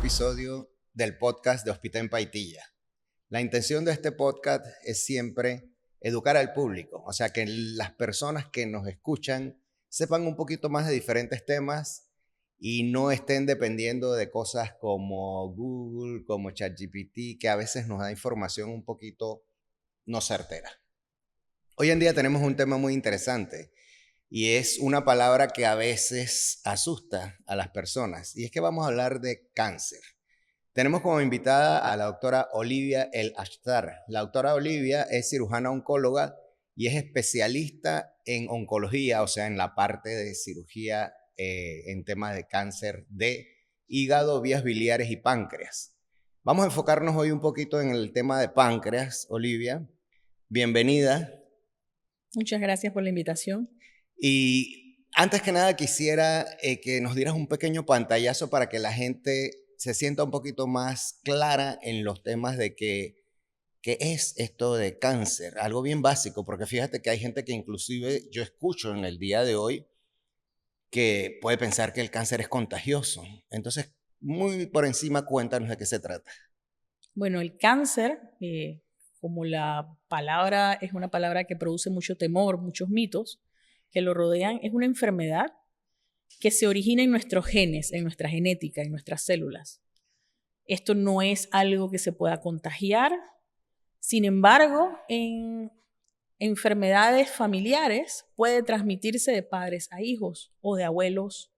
episodio del podcast de Hospital en Paitilla. La intención de este podcast es siempre educar al público, o sea, que las personas que nos escuchan sepan un poquito más de diferentes temas y no estén dependiendo de cosas como Google, como ChatGPT, que a veces nos da información un poquito no certera. Hoy en día tenemos un tema muy interesante y es una palabra que a veces asusta a las personas, y es que vamos a hablar de cáncer. Tenemos como invitada a la doctora Olivia El Ashtar. La doctora Olivia es cirujana oncóloga y es especialista en oncología, o sea, en la parte de cirugía en temas de cáncer de hígado, vías biliares y páncreas. Vamos a enfocarnos hoy un poquito en el tema de páncreas. Olivia, bienvenida. Muchas gracias por la invitación. Y antes que nada quisiera que nos dieras un pequeño pantallazo para que la gente se sienta un poquito más clara en los temas de qué es esto de cáncer, algo bien básico, porque fíjate que hay gente que inclusive yo escucho en el día de hoy que puede pensar que el cáncer es contagioso. Entonces, muy por encima, cuéntanos de qué se trata. Bueno, el cáncer, como la palabra es una palabra que produce mucho temor, muchos mitos que lo rodean, es una enfermedad que se origina en nuestros genes, en nuestra genética, en nuestras células. Esto no es algo que se pueda contagiar. Sin embargo, en enfermedades familiares puede transmitirse de padres a hijos o de abuelos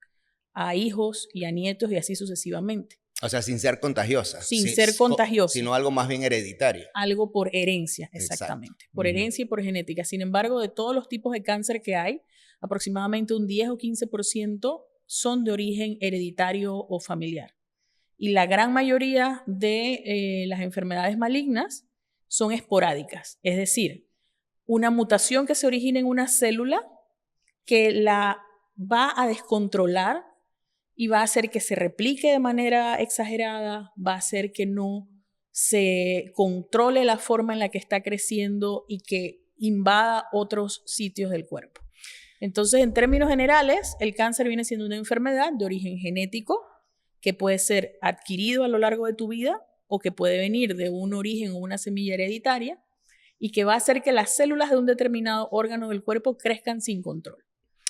a hijos y a nietos y así sucesivamente. O sea, sin ser contagiosa. Sin ser contagiosa. Sino algo más bien hereditario. Algo por herencia, exactamente. Exacto. Por herencia y por genética. Sin embargo, de todos los tipos de cáncer que hay, aproximadamente un 10 o 15% son de origen hereditario o familiar. Y la gran mayoría de las enfermedades malignas son esporádicas. Es decir, una mutación que se origina en una célula que la va a descontrolar y va a hacer que se replique de manera exagerada, va a hacer que no se controle la forma en la que está creciendo y que invada otros sitios del cuerpo. Entonces, en términos generales, el cáncer viene siendo una enfermedad de origen genético que puede ser adquirido a lo largo de tu vida o que puede venir de un origen o una semilla hereditaria y que va a hacer que las células de un determinado órgano del cuerpo crezcan sin control.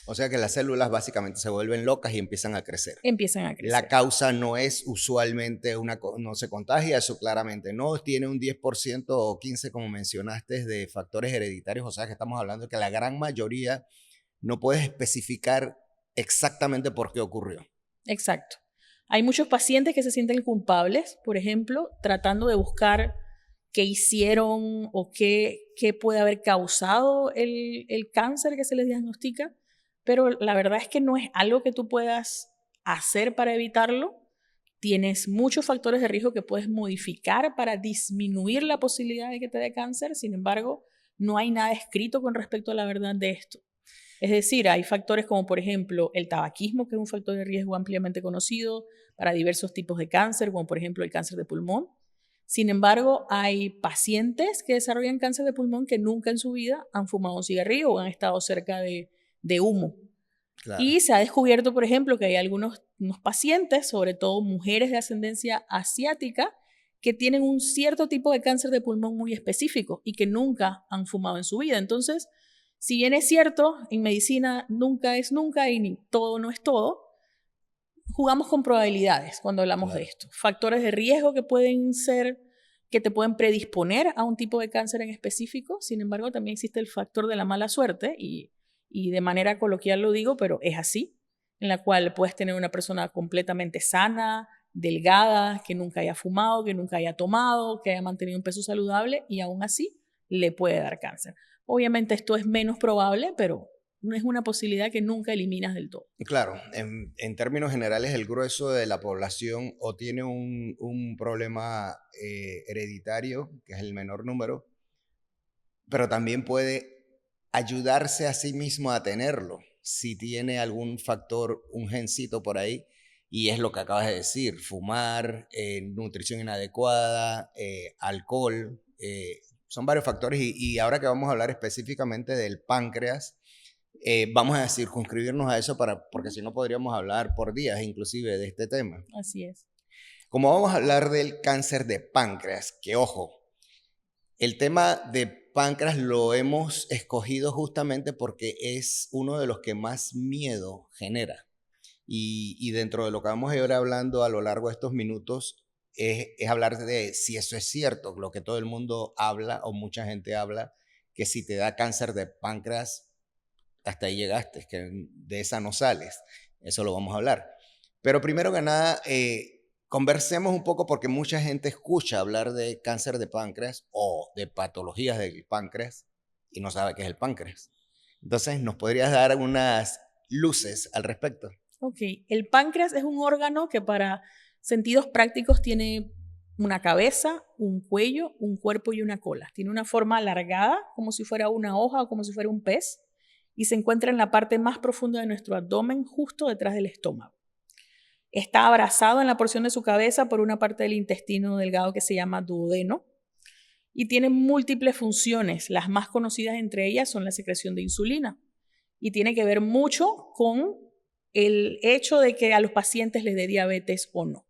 O sea que las células básicamente se vuelven locas y empiezan a crecer. Empiezan a crecer. La causa no es usualmente no se contagia, eso claramente no. Tiene un 10% o 15%, como mencionaste, de factores hereditarios. O sea que estamos hablando de que la gran mayoría no puedes especificar exactamente por qué ocurrió. Exacto. Hay muchos pacientes que se sienten culpables, por ejemplo, tratando de buscar qué hicieron o qué puede haber causado el cáncer que se les diagnostica. Pero la verdad es que no es algo que tú puedas hacer para evitarlo. Tienes muchos factores de riesgo que puedes modificar para disminuir la posibilidad de que te dé cáncer. Sin embargo, no hay nada escrito con respecto a la verdad de esto. Es decir, hay factores como, por ejemplo, el tabaquismo, que es un factor de riesgo ampliamente conocido para diversos tipos de cáncer, como por ejemplo el cáncer de pulmón. Sin embargo, hay pacientes que desarrollan cáncer de pulmón que nunca en su vida han fumado un cigarrillo o han estado cerca de humo. Claro. Y se ha descubierto, por ejemplo, que hay algunos pacientes, sobre todo mujeres de ascendencia asiática, que tienen un cierto tipo de cáncer de pulmón muy específico y que nunca han fumado en su vida. Entonces, si bien es cierto, en medicina nunca es nunca y ni todo no es todo, jugamos con probabilidades cuando hablamos de esto. Factores de riesgo que pueden ser, que te pueden predisponer a un tipo de cáncer en específico. Sin embargo, también existe el factor de la mala suerte y de manera coloquial lo digo, pero es así, en la cual puedes tener una persona completamente sana, delgada, que nunca haya fumado, que nunca haya tomado, que haya mantenido un peso saludable y aún así le puede dar cáncer. Obviamente esto es menos probable, pero no es una posibilidad que nunca eliminas del todo. Claro, en términos generales el grueso de la población o tiene un problema hereditario, que es el menor número, pero también puede ayudarse a sí mismo a tenerlo, si tiene algún factor, un gencito por ahí, y es lo que acabas de decir, fumar, nutrición inadecuada, alcohol, son varios factores, y ahora que vamos a hablar específicamente del páncreas, vamos a circunscribirnos a eso porque si no podríamos hablar por días inclusive de este tema. Así es. Como vamos a hablar del cáncer de páncreas, que ojo, el tema de páncreas lo hemos escogido justamente porque es uno de los que más miedo genera. Y dentro de lo que vamos a ir hablando a lo largo de estos minutos es hablar de si eso es cierto, lo que todo el mundo habla o mucha gente habla, que si te da cáncer de páncreas, hasta ahí llegaste, que de esa no sales. Eso lo vamos a hablar. Pero primero que nada, conversemos un poco porque mucha gente escucha hablar de cáncer de páncreas o de patologías del páncreas y no sabe qué es el páncreas. Entonces, ¿nos podrías dar unas luces al respecto? Ok, el páncreas es un órgano que para sentidos prácticos tiene una cabeza, un cuello, un cuerpo y una cola. Tiene una forma alargada, como si fuera una hoja o como si fuera un pez, y se encuentra en la parte más profunda de nuestro abdomen, justo detrás del estómago. Está abrazado en la porción de su cabeza por una parte del intestino delgado que se llama duodeno y tiene múltiples funciones. Las más conocidas entre ellas son la secreción de insulina y tiene que ver mucho con el hecho de que a los pacientes les dé diabetes o no.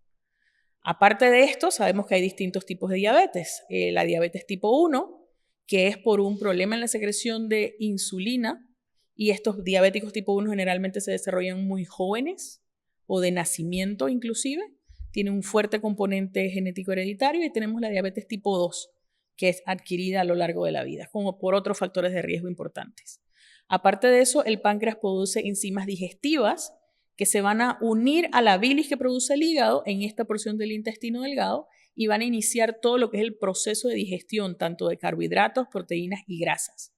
Aparte de esto, sabemos que hay distintos tipos de diabetes. La diabetes tipo 1, que es por un problema en la secreción de insulina, y estos diabéticos tipo 1 generalmente se desarrollan muy jóvenes o de nacimiento inclusive. Tiene un fuerte componente genético hereditario, y tenemos la diabetes tipo 2, que es adquirida a lo largo de la vida, como por otros factores de riesgo importantes. Aparte de eso, el páncreas produce enzimas digestivas que se van a unir a la bilis que produce el hígado en esta porción del intestino delgado y van a iniciar todo lo que es el proceso de digestión, tanto de carbohidratos, proteínas y grasas.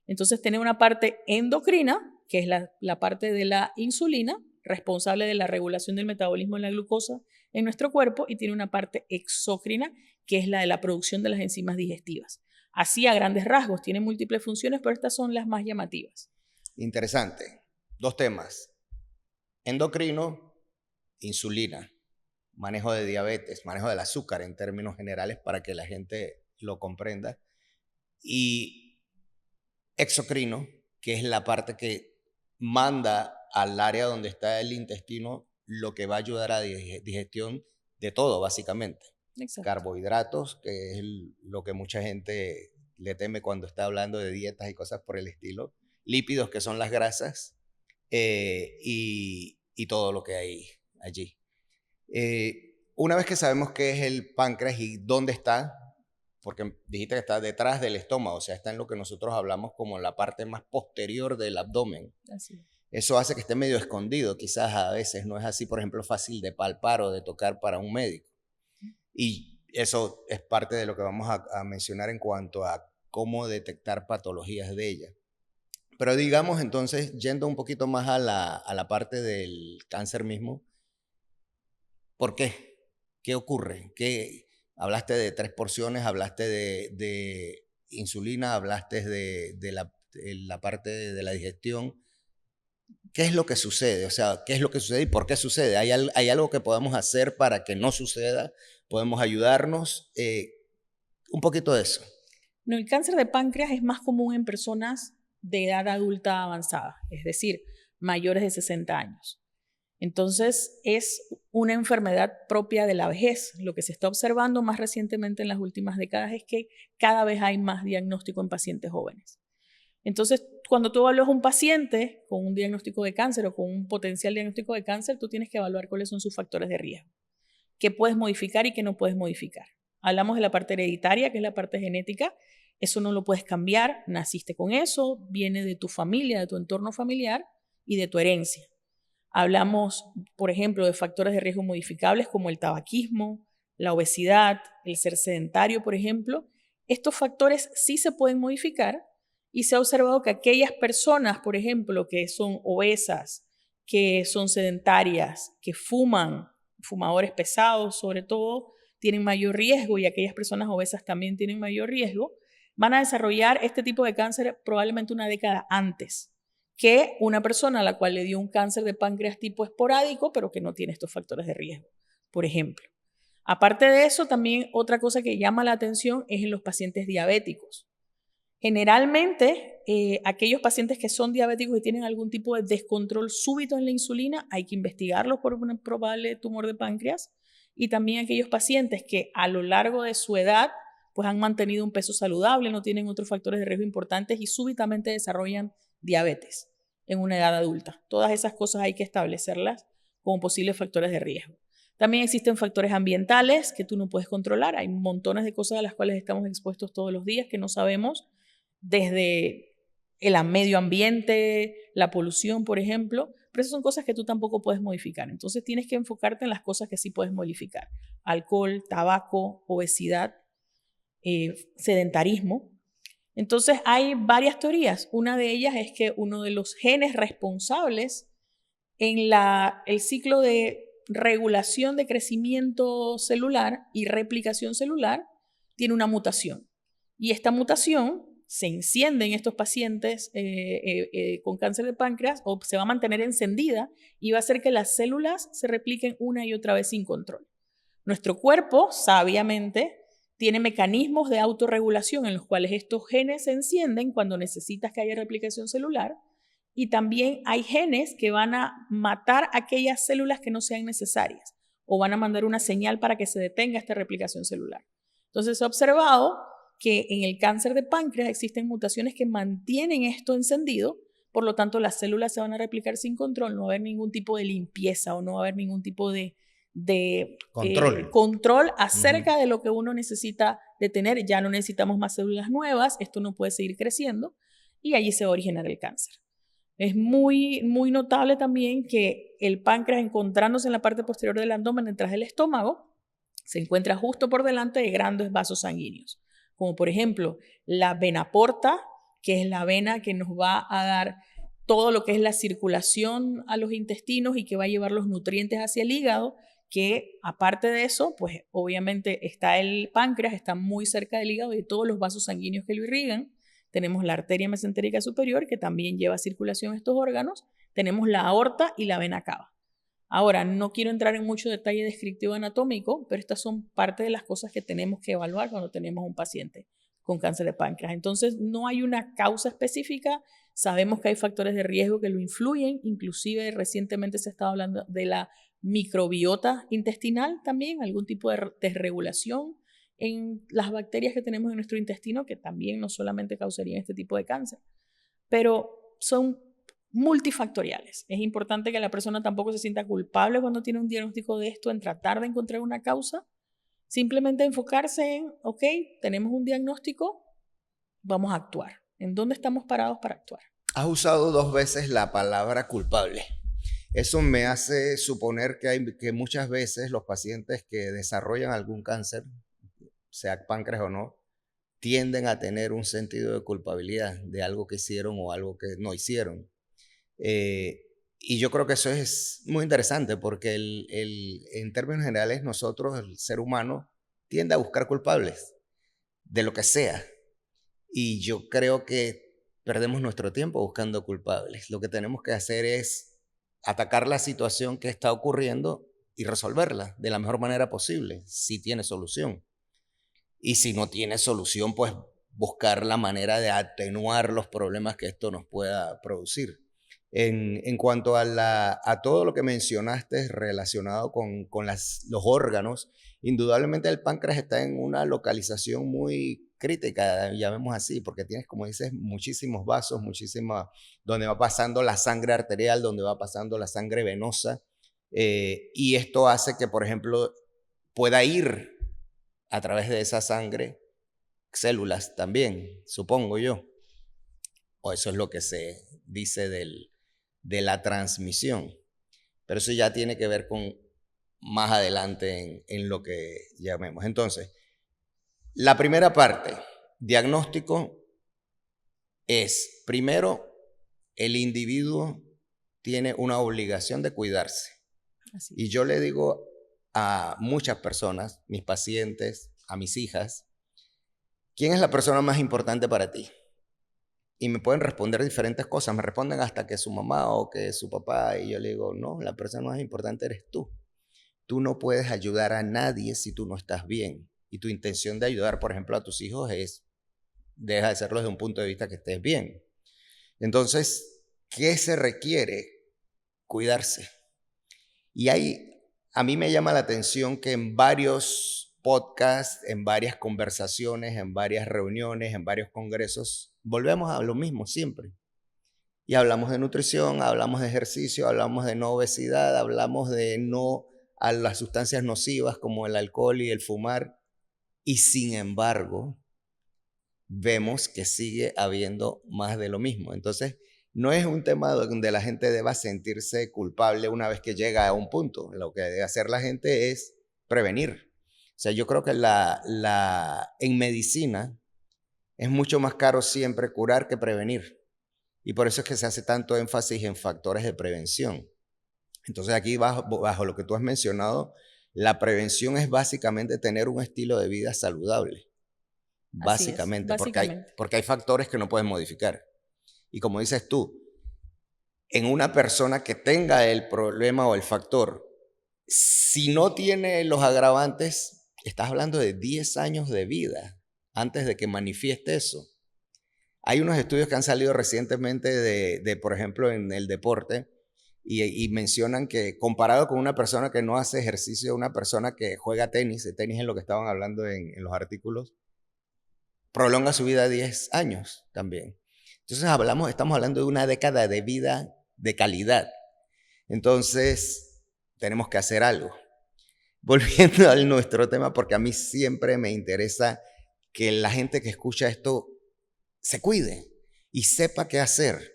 Entonces tiene una parte endocrina, que es la parte de la insulina, responsable de la regulación del metabolismo de la glucosa en nuestro cuerpo, y tiene una parte exócrina, que es la de la producción de las enzimas digestivas. Así, a grandes rasgos, tiene múltiples funciones, pero estas son las más llamativas. Interesante. Dos temas. Endocrino, insulina, manejo de diabetes, manejo del azúcar en términos generales para que la gente lo comprenda. Y exocrino, que es la parte que manda al área donde está el intestino lo que va a ayudar a digestión de todo, básicamente. Exacto. Carbohidratos, que es lo que mucha gente le teme cuando está hablando de dietas y cosas por el estilo. Lípidos, que son las grasas, y todo lo que hay allí. Una vez que sabemos qué es el páncreas y dónde está, porque dijiste que está detrás del estómago, o sea, está en lo que nosotros hablamos como la parte más posterior del abdomen. Así. Eso hace que esté medio escondido, quizás a veces no es así, por ejemplo, fácil de palpar o de tocar para un médico. Y eso es parte de lo que vamos a mencionar en cuanto a cómo detectar patologías de ella. Pero digamos entonces, yendo un poquito más a la parte del cáncer mismo, ¿por qué? ¿Qué ocurre? Hablaste de 3 porciones, hablaste de insulina, hablaste de la parte de la digestión. ¿Qué es lo que sucede? O sea, ¿qué es lo que sucede y por qué sucede? ¿Hay algo que podamos hacer para que no suceda? ¿Podemos ayudarnos? Un poquito de eso. No, el cáncer de páncreas es más común en personas de edad adulta avanzada, es decir, mayores de 60 años. Entonces, es una enfermedad propia de la vejez. Lo que se está observando más recientemente en las últimas décadas es que cada vez hay más diagnóstico en pacientes jóvenes. Entonces, cuando tú evalúas a un paciente con un diagnóstico de cáncer o con un potencial diagnóstico de cáncer, tú tienes que evaluar cuáles son sus factores de riesgo, qué puedes modificar y qué no puedes modificar. Hablamos de la parte hereditaria, que es la parte genética. Eso no lo puedes cambiar, naciste con eso, viene de tu familia, de tu entorno familiar y de tu herencia. Hablamos, por ejemplo, de factores de riesgo modificables como el tabaquismo, la obesidad, el ser sedentario, por ejemplo. Estos factores sí se pueden modificar, y se ha observado que aquellas personas, por ejemplo, que son obesas, que son sedentarias, que fuman, fumadores pesados sobre todo, tienen mayor riesgo, y aquellas personas obesas también tienen mayor riesgo, van a desarrollar este tipo de cáncer probablemente una década antes que una persona a la cual le dio un cáncer de páncreas tipo esporádico, pero que no tiene estos factores de riesgo, por ejemplo. Aparte de eso, también otra cosa que llama la atención es en los pacientes diabéticos. Generalmente, aquellos pacientes que son diabéticos y tienen algún tipo de descontrol súbito en la insulina, hay que investigarlos por un probable tumor de páncreas, y también aquellos pacientes que a lo largo de su edad pues han mantenido un peso saludable, no tienen otros factores de riesgo importantes y súbitamente desarrollan diabetes en una edad adulta. Todas esas cosas hay que establecerlas como posibles factores de riesgo. También existen factores ambientales que tú no puedes controlar. Hay montones de cosas a las cuales estamos expuestos todos los días que no sabemos, desde el medio ambiente, la polución, por ejemplo, pero esas son cosas que tú tampoco puedes modificar. Entonces tienes que enfocarte en las cosas que sí puedes modificar. Alcohol, tabaco, obesidad, sedentarismo. Entonces hay varias teorías. Una de ellas es que uno de los genes responsables en el ciclo de regulación de crecimiento celular y replicación celular tiene una mutación. Y esta mutación se enciende en estos pacientes con cáncer de páncreas o se va a mantener encendida y va a hacer que las células se repliquen una y otra vez sin control. Nuestro cuerpo, sabiamente, tiene mecanismos de autorregulación en los cuales estos genes se encienden cuando necesitas que haya replicación celular, y también hay genes que van a matar aquellas células que no sean necesarias o van a mandar una señal para que se detenga esta replicación celular. Entonces se ha observado que en el cáncer de páncreas existen mutaciones que mantienen esto encendido, por lo tanto las células se van a replicar sin control, no va a haber ningún tipo de limpieza o no va a haber ningún tipo de control acerca de lo que uno necesita de tener. Ya no necesitamos más células nuevas, esto no puede seguir creciendo y allí se va a originar el cáncer. Es muy, muy notable también que el páncreas, encontrándose en la parte posterior del abdomen detrás del estómago, se encuentra justo por delante de grandes vasos sanguíneos, como por ejemplo la vena porta, que es la vena que nos va a dar todo lo que es la circulación a los intestinos y que va a llevar los nutrientes hacia el hígado, que aparte de eso, pues obviamente está el páncreas, está muy cerca del hígado y de todos los vasos sanguíneos que lo irrigan. Tenemos la arteria mesentérica superior, que también lleva circulación a estos órganos. Tenemos la aorta y la vena cava. Ahora, no quiero entrar en mucho detalle descriptivo anatómico, pero estas son parte de las cosas que tenemos que evaluar cuando tenemos un paciente con cáncer de páncreas. Entonces, no hay una causa específica. Sabemos que hay factores de riesgo que lo influyen. Inclusive, recientemente se ha estado hablando de la microbiota intestinal también, algún tipo de desregulación en las bacterias que tenemos en nuestro intestino, que también no solamente causarían este tipo de cáncer, pero son multifactoriales. Es importante que la persona tampoco se sienta culpable cuando tiene un diagnóstico de esto, en tratar de encontrar una causa, simplemente enfocarse en, ok, tenemos un diagnóstico, vamos a actuar. ¿En dónde estamos parados para actuar? Has usado 2 veces la palabra culpable. Eso me hace suponer que muchas veces los pacientes que desarrollan algún cáncer, sea páncreas o no, tienden a tener un sentido de culpabilidad de algo que hicieron o algo que no hicieron. Y yo creo que eso es muy interesante porque en términos generales nosotros, el ser humano, tiende a buscar culpables de lo que sea. Y yo creo que perdemos nuestro tiempo buscando culpables. Lo que tenemos que hacer es atacar la situación que está ocurriendo y resolverla de la mejor manera posible, si tiene solución. Y si no tiene solución, pues buscar la manera de atenuar los problemas que esto nos pueda producir. En cuanto a todo lo que mencionaste relacionado con los órganos, indudablemente el páncreas está en una localización muy crítica, llamemos así, porque tienes, como dices, muchísimos vasos, donde va pasando la sangre arterial, donde va pasando la sangre venosa, y esto hace que, por ejemplo, pueda ir a través de esa sangre células también, supongo yo, o eso es lo que se dice de la transmisión, pero eso ya tiene que ver con más adelante en lo que llamemos. Entonces, la primera parte, diagnóstico, es, primero, el individuo tiene una obligación de cuidarse. Así. Y yo le digo a muchas personas, mis pacientes, a mis hijas, ¿quién es la persona más importante para ti? Y me pueden responder diferentes cosas, me responden hasta que su mamá o que su papá, y yo le digo, no, la persona más importante eres tú. Tú no puedes ayudar a nadie si tú no estás bien. Y tu intención de ayudar, por ejemplo, a tus hijos deja de serlo desde un punto de vista que estés bien. Entonces, ¿qué se requiere? Cuidarse. Y hay a mí me llama la atención que en varios podcasts, en varias conversaciones, en varias reuniones, en varios congresos, volvemos a lo mismo siempre. Y hablamos de nutrición, hablamos de ejercicio, hablamos de no obesidad, hablamos de no a las sustancias nocivas como el alcohol y el fumar. Y sin embargo, vemos que sigue habiendo más de lo mismo. Entonces, no es un tema donde la gente deba sentirse culpable una vez que llega a un punto. Lo que debe hacer la gente es prevenir. O sea, yo creo que en medicina es mucho más caro siempre curar que prevenir. Y por eso es que se hace tanto énfasis en factores de prevención. Entonces aquí bajo lo que tú has mencionado, la prevención es básicamente tener un estilo de vida saludable. Básicamente, porque hay factores que no puedes modificar. Y como dices tú, en una persona que tenga el problema o el factor, si no tiene los agravantes, estás hablando de 10 años de vida antes de que manifieste eso. Hay unos estudios que han salido recientemente de por ejemplo, en el deporte y mencionan que comparado con una persona que no hace ejercicio, una persona que juega tenis, de tenis es lo que estaban hablando en los artículos, prolonga su vida 10 años también. Entonces estamos hablando de una década de vida de calidad. Entonces tenemos que hacer algo. Volviendo a nuestro tema, porque a mí siempre me interesa que la gente que escucha esto se cuide y sepa qué hacer.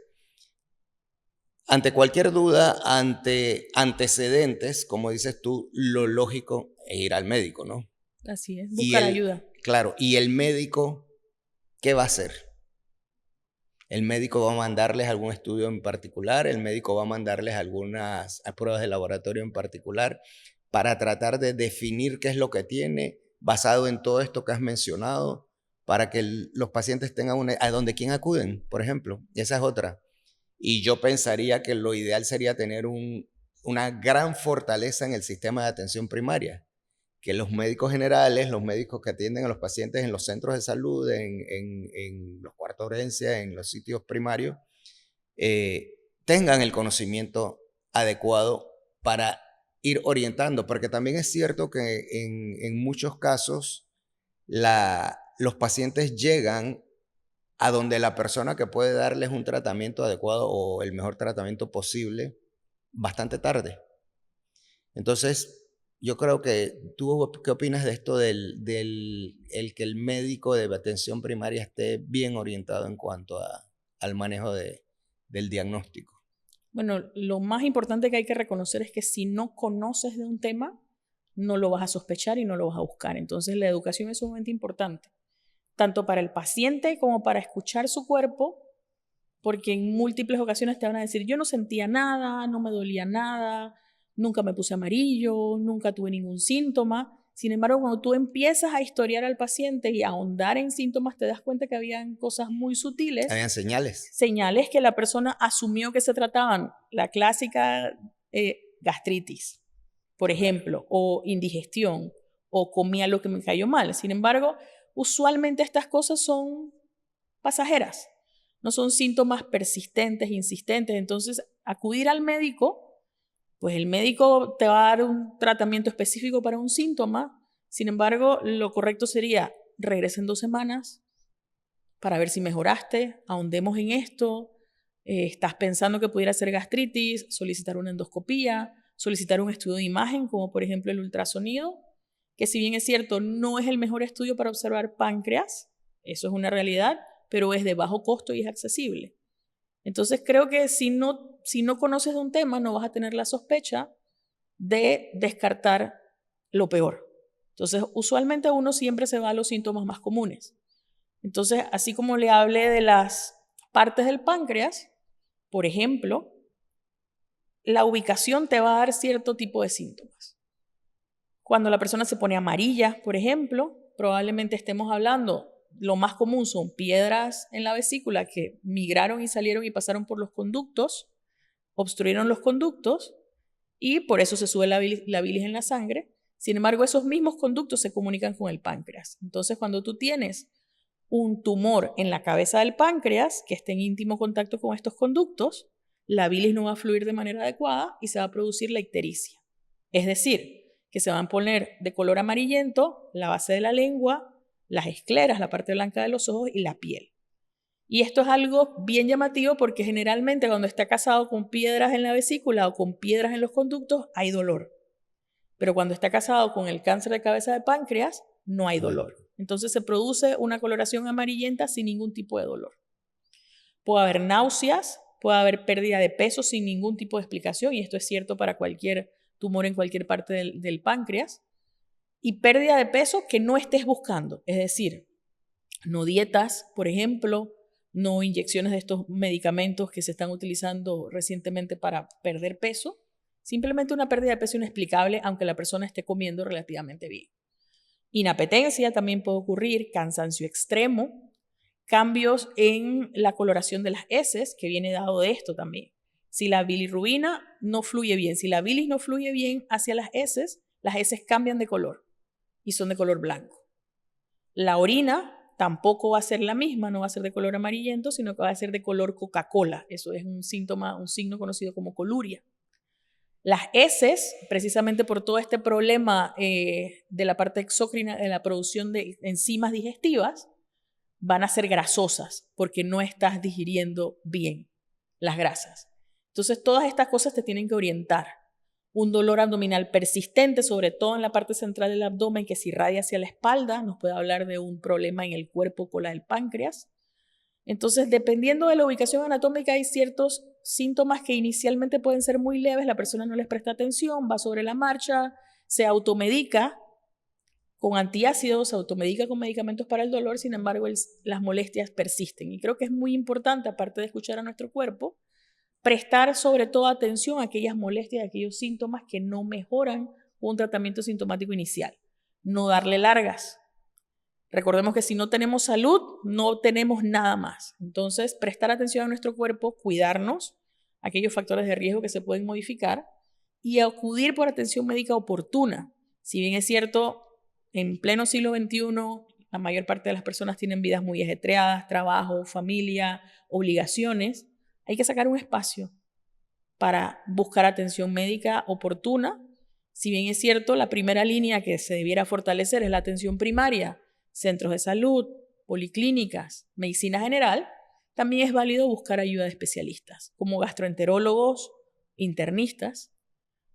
Ante cualquier duda, ante antecedentes, como dices tú, lo lógico es ir al médico, ¿no? Así es, buscar ayuda. Claro, y el médico, ¿qué va a hacer? El médico va a mandarles algún estudio en particular, el médico va a mandarles algunas pruebas de laboratorio en particular para tratar de definir qué es lo que tiene, basado en todo esto que has mencionado, para que los pacientes tengan a donde quién acuden, por ejemplo. Esa es otra. Y yo pensaría que lo ideal sería tener una gran fortaleza en el sistema de atención primaria, que los médicos generales, los médicos que atienden a los pacientes en los centros de salud, en los cuartos de urgencia, en los sitios primarios, tengan el conocimiento adecuado para ir orientando, porque también es cierto que en muchos casos los pacientes llegan a donde la persona que puede darles un tratamiento adecuado o el mejor tratamiento posible bastante tarde. Entonces, yo creo que tú, ¿qué opinas de esto del que el médico de atención primaria esté bien orientado en cuanto al manejo del diagnóstico? Bueno, lo más importante que hay que reconocer es que si no conoces de un tema, no lo vas a sospechar y no lo vas a buscar. Entonces, la educación es sumamente importante, tanto para el paciente como para escuchar su cuerpo, porque en múltiples ocasiones te van a decir, yo no sentía nada, no me dolía nada, nunca me puse amarillo, nunca tuve ningún síntoma. Sin embargo, cuando tú empiezas a historiar al paciente y a ahondar en síntomas, te das cuenta que habían cosas muy sutiles. Habían señales. Señales que la persona asumió que se trataban. La clásica gastritis, por ejemplo, o indigestión, o comía lo que me cayó mal. Sin embargo, usualmente estas cosas son pasajeras, no son síntomas persistentes, insistentes. Entonces, acudir al médico, pues el médico te va a dar un tratamiento específico para un síntoma. Sin embargo, lo correcto sería regresa en 2 semanas para ver si mejoraste, ahondemos en esto, estás pensando que pudiera ser gastritis, solicitar una endoscopía, solicitar un estudio de imagen, como por ejemplo el ultrasonido, que si bien es cierto, no es el mejor estudio para observar páncreas, eso es una realidad, pero es de bajo costo y es accesible. Entonces creo que si no conoces de un tema, no vas a tener la sospecha de descartar lo peor. Entonces, usualmente uno siempre se va a los síntomas más comunes. Entonces, así como le hablé de las partes del páncreas, por ejemplo, la ubicación te va a dar cierto tipo de síntomas. Cuando la persona se pone amarilla, por ejemplo, probablemente estemos hablando, lo más común son piedras en la vesícula que migraron y salieron y pasaron por los conductos, obstruyeron los conductos y por eso se sube la bilis en la sangre. Sin embargo, esos mismos conductos se comunican con el páncreas. Entonces, cuando tú tienes un tumor en la cabeza del páncreas que esté en íntimo contacto con estos conductos, la bilis no va a fluir de manera adecuada y se va a producir la ictericia. Es decir, que se van a poner de color amarillento la base de la lengua, las escleras, la parte blanca de los ojos y la piel. Y esto es algo bien llamativo porque generalmente cuando está casado con piedras en la vesícula o con piedras en los conductos hay dolor. Pero cuando está casado con el cáncer de cabeza de páncreas no hay dolor. Entonces se produce una coloración amarillenta sin ningún tipo de dolor. Puede haber náuseas, puede haber pérdida de peso sin ningún tipo de explicación, y esto es cierto para cualquier tumor en cualquier parte del páncreas. Y pérdida de peso que no estés buscando, es decir, no dietas, por ejemplo, no inyecciones de estos medicamentos que se están utilizando recientemente para perder peso, simplemente una pérdida de peso inexplicable aunque la persona esté comiendo relativamente bien. Inapetencia también puede ocurrir, cansancio extremo, cambios en la coloración de las heces, que viene dado de esto también. Si la bilirrubina no fluye bien, si la bilis no fluye bien hacia las heces cambian de color y son de color blanco. La orina tampoco va a ser la misma, no va a ser de color amarillento, sino que va a ser de color Coca-Cola. Eso es un signo conocido como coluria. Las heces, precisamente por todo este problema de la parte exócrina, de la producción de enzimas digestivas, van a ser grasosas porque no estás digiriendo bien las grasas. Entonces, todas estas cosas te tienen que orientar. Un dolor abdominal persistente, sobre todo en la parte central del abdomen, que se irradia hacia la espalda, nos puede hablar de un problema en el cuerpo con la del páncreas. Entonces, dependiendo de la ubicación anatómica, hay ciertos síntomas que inicialmente pueden ser muy leves, la persona no les presta atención, va sobre la marcha, se automedica con antiácidos, se automedica con medicamentos para el dolor, sin embargo, las molestias persisten. Y creo que es muy importante, aparte de escuchar a nuestro cuerpo, prestar sobre todo atención a aquellas molestias, a aquellos síntomas que no mejoran un tratamiento sintomático inicial. No darle largas. Recordemos que si no tenemos salud, no tenemos nada más. Entonces, prestar atención a nuestro cuerpo, cuidarnos, aquellos factores de riesgo que se pueden modificar y acudir por atención médica oportuna. Si bien es cierto, en pleno siglo XXI, la mayor parte de las personas tienen vidas muy ajetreadas, trabajo, familia, obligaciones, hay que sacar un espacio para buscar atención médica oportuna. Si bien es cierto, la primera línea que se debiera fortalecer es la atención primaria, centros de salud, policlínicas, medicina general, también es válido buscar ayuda de especialistas, como gastroenterólogos, internistas,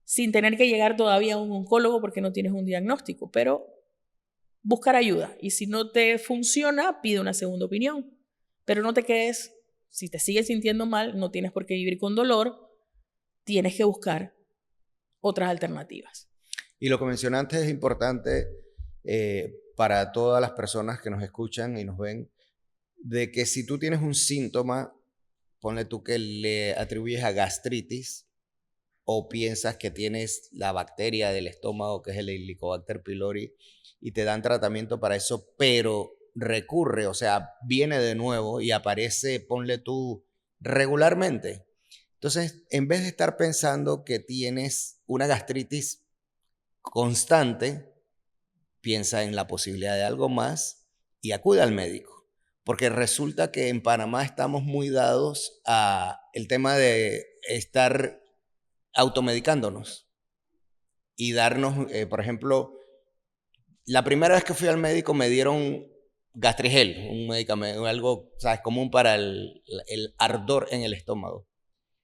sin tener que llegar todavía a un oncólogo porque no tienes un diagnóstico, pero buscar ayuda. Y si no te funciona, pide una segunda opinión. Pero no te quedes, si te sigues sintiendo mal, no tienes por qué vivir con dolor, tienes que buscar otras alternativas. Y lo que mencionaste es importante para todas las personas que nos escuchan y nos ven, de que si tú tienes un síntoma, ponle tú que le atribuyes a gastritis o piensas que tienes la bacteria del estómago, que es el Helicobacter pylori, y te dan tratamiento para eso, pero recurre, o sea, viene de nuevo y aparece, ponle tú, regularmente. Entonces, en vez de estar pensando que tienes una gastritis constante, piensa en la posibilidad de algo más y acude al médico. Porque resulta que en Panamá estamos muy dados a el tema de estar automedicándonos y darnos, por ejemplo, la primera vez que fui al médico me dieron Gastrigel, un medicamento, algo, ¿sabes?, común para el ardor en el estómago.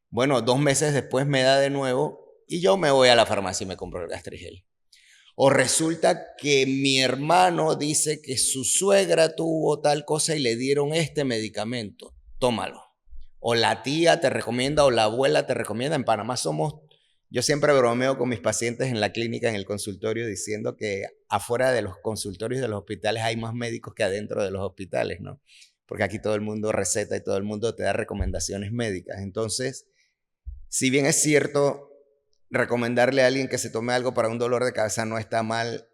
Bueno, 2 meses después me da de nuevo y yo me voy a la farmacia y me compro el Gastrigel. O resulta que mi hermano dice que su suegra tuvo tal cosa y le dieron este medicamento, tómalo. O la tía te recomienda o la abuela te recomienda. En Panamá yo siempre bromeo con mis pacientes en la clínica, en el consultorio, diciendo que afuera de los consultorios de los hospitales hay más médicos que adentro de los hospitales, ¿no? Porque aquí todo el mundo receta y todo el mundo te da recomendaciones médicas. Entonces, si bien es cierto, recomendarle a alguien que se tome algo para un dolor de cabeza no está mal,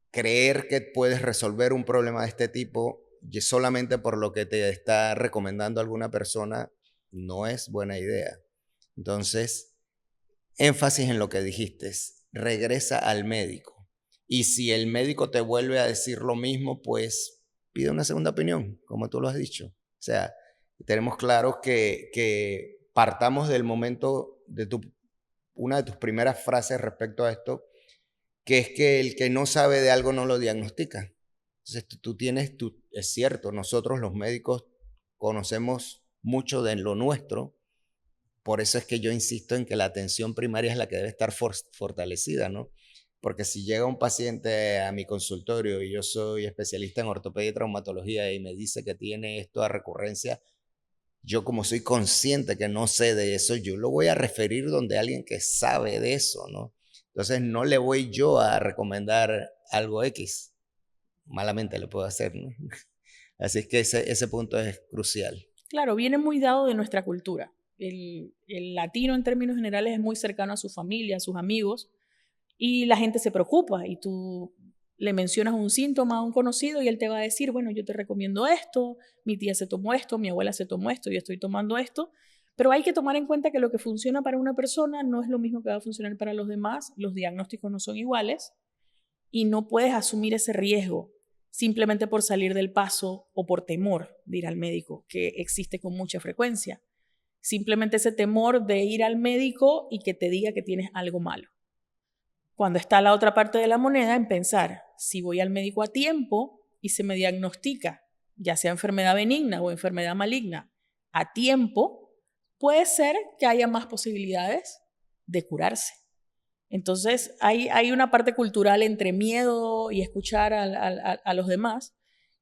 creer que puedes resolver un problema de este tipo solamente por lo que te está recomendando alguna persona no es buena idea. Entonces, énfasis en lo que dijiste, regresa al médico. Y si el médico te vuelve a decir lo mismo, pues pide una segunda opinión, como tú lo has dicho. O sea, tenemos claro que partamos del momento de tu una de tus primeras frases respecto a esto, que es que el que no sabe de algo no lo diagnostica. Entonces es cierto, nosotros los médicos conocemos mucho de lo nuestro, por eso es que yo insisto en que la atención primaria es la que debe estar fortalecida, ¿no? Porque si llega un paciente a mi consultorio y yo soy especialista en ortopedia y traumatología y me dice que tiene esto a recurrencia, yo como soy consciente que no sé de eso, yo lo voy a referir donde alguien que sabe de eso, ¿no? Entonces no le voy yo a recomendar algo X, malamente le puedo hacer, ¿no? Así es que ese punto es crucial. Claro, viene muy dado de nuestra cultura. El latino en términos generales es muy cercano a su familia, a sus amigos, y la gente se preocupa y tú le mencionas un síntoma a un conocido y él te va a decir, bueno, yo te recomiendo esto, mi tía se tomó esto, mi abuela se tomó esto, yo estoy tomando esto, pero hay que tomar en cuenta que lo que funciona para una persona no es lo mismo que va a funcionar para los demás, los diagnósticos no son iguales y no puedes asumir ese riesgo simplemente por salir del paso o por temor de ir al médico, que existe con mucha frecuencia. Simplemente ese temor de ir al médico y que te diga que tienes algo malo. Cuando está la otra parte de la moneda, en pensar, si voy al médico a tiempo y se me diagnostica, ya sea enfermedad benigna o enfermedad maligna, a tiempo, puede ser que haya más posibilidades de curarse. Entonces, hay una parte cultural entre miedo y escuchar a los demás,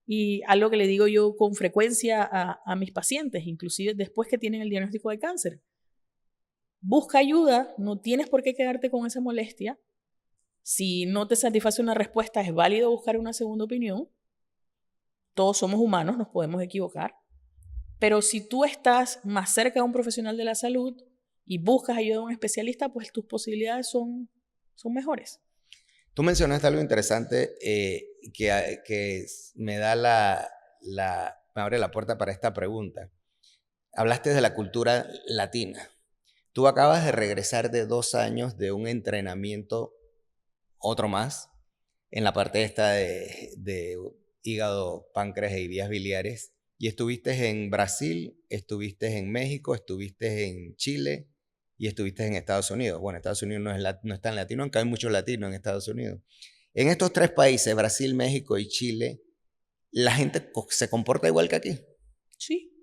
y algo que le digo yo con frecuencia a mis pacientes, inclusive después que tienen el diagnóstico de cáncer. Busca ayuda, no tienes por qué quedarte con esa molestia. Si no te satisface una respuesta, es válido buscar una segunda opinión. Todos somos humanos, nos podemos equivocar. Pero si tú estás más cerca de un profesional de la salud y buscas ayuda de un especialista, pues tus posibilidades son mejores. Tú mencionaste algo interesante que me da me abre la puerta para esta pregunta. Hablaste de la cultura latina. Tú acabas de regresar de 2 años de un entrenamiento, otro más, en la parte esta de hígado, páncreas y vías biliares. Y estuviste en Brasil, estuviste en México, estuviste en Chile y estuviste en Estados Unidos. Bueno, Estados Unidos no es tan latino, aunque hay muchos latinos en Estados Unidos. En estos 3 países, Brasil, México y Chile, ¿la gente se comporta igual que aquí? Sí,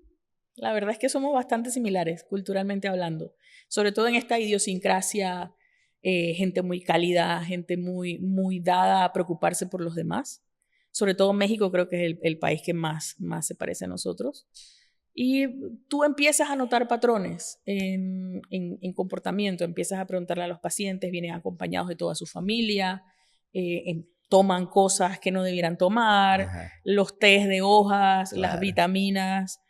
la verdad es que somos bastante similares, culturalmente hablando. Sobre todo en esta idiosincrasia, gente muy cálida, gente muy dada a preocuparse por los demás. Sobre todo México creo que es el país que más se parece a nosotros. Y tú empiezas a notar patrones en comportamiento, empiezas a preguntarle a los pacientes, vienen acompañados de toda su familia, toman cosas que no debieran tomar, Ajá, los tés de hojas, las claro, vitaminas.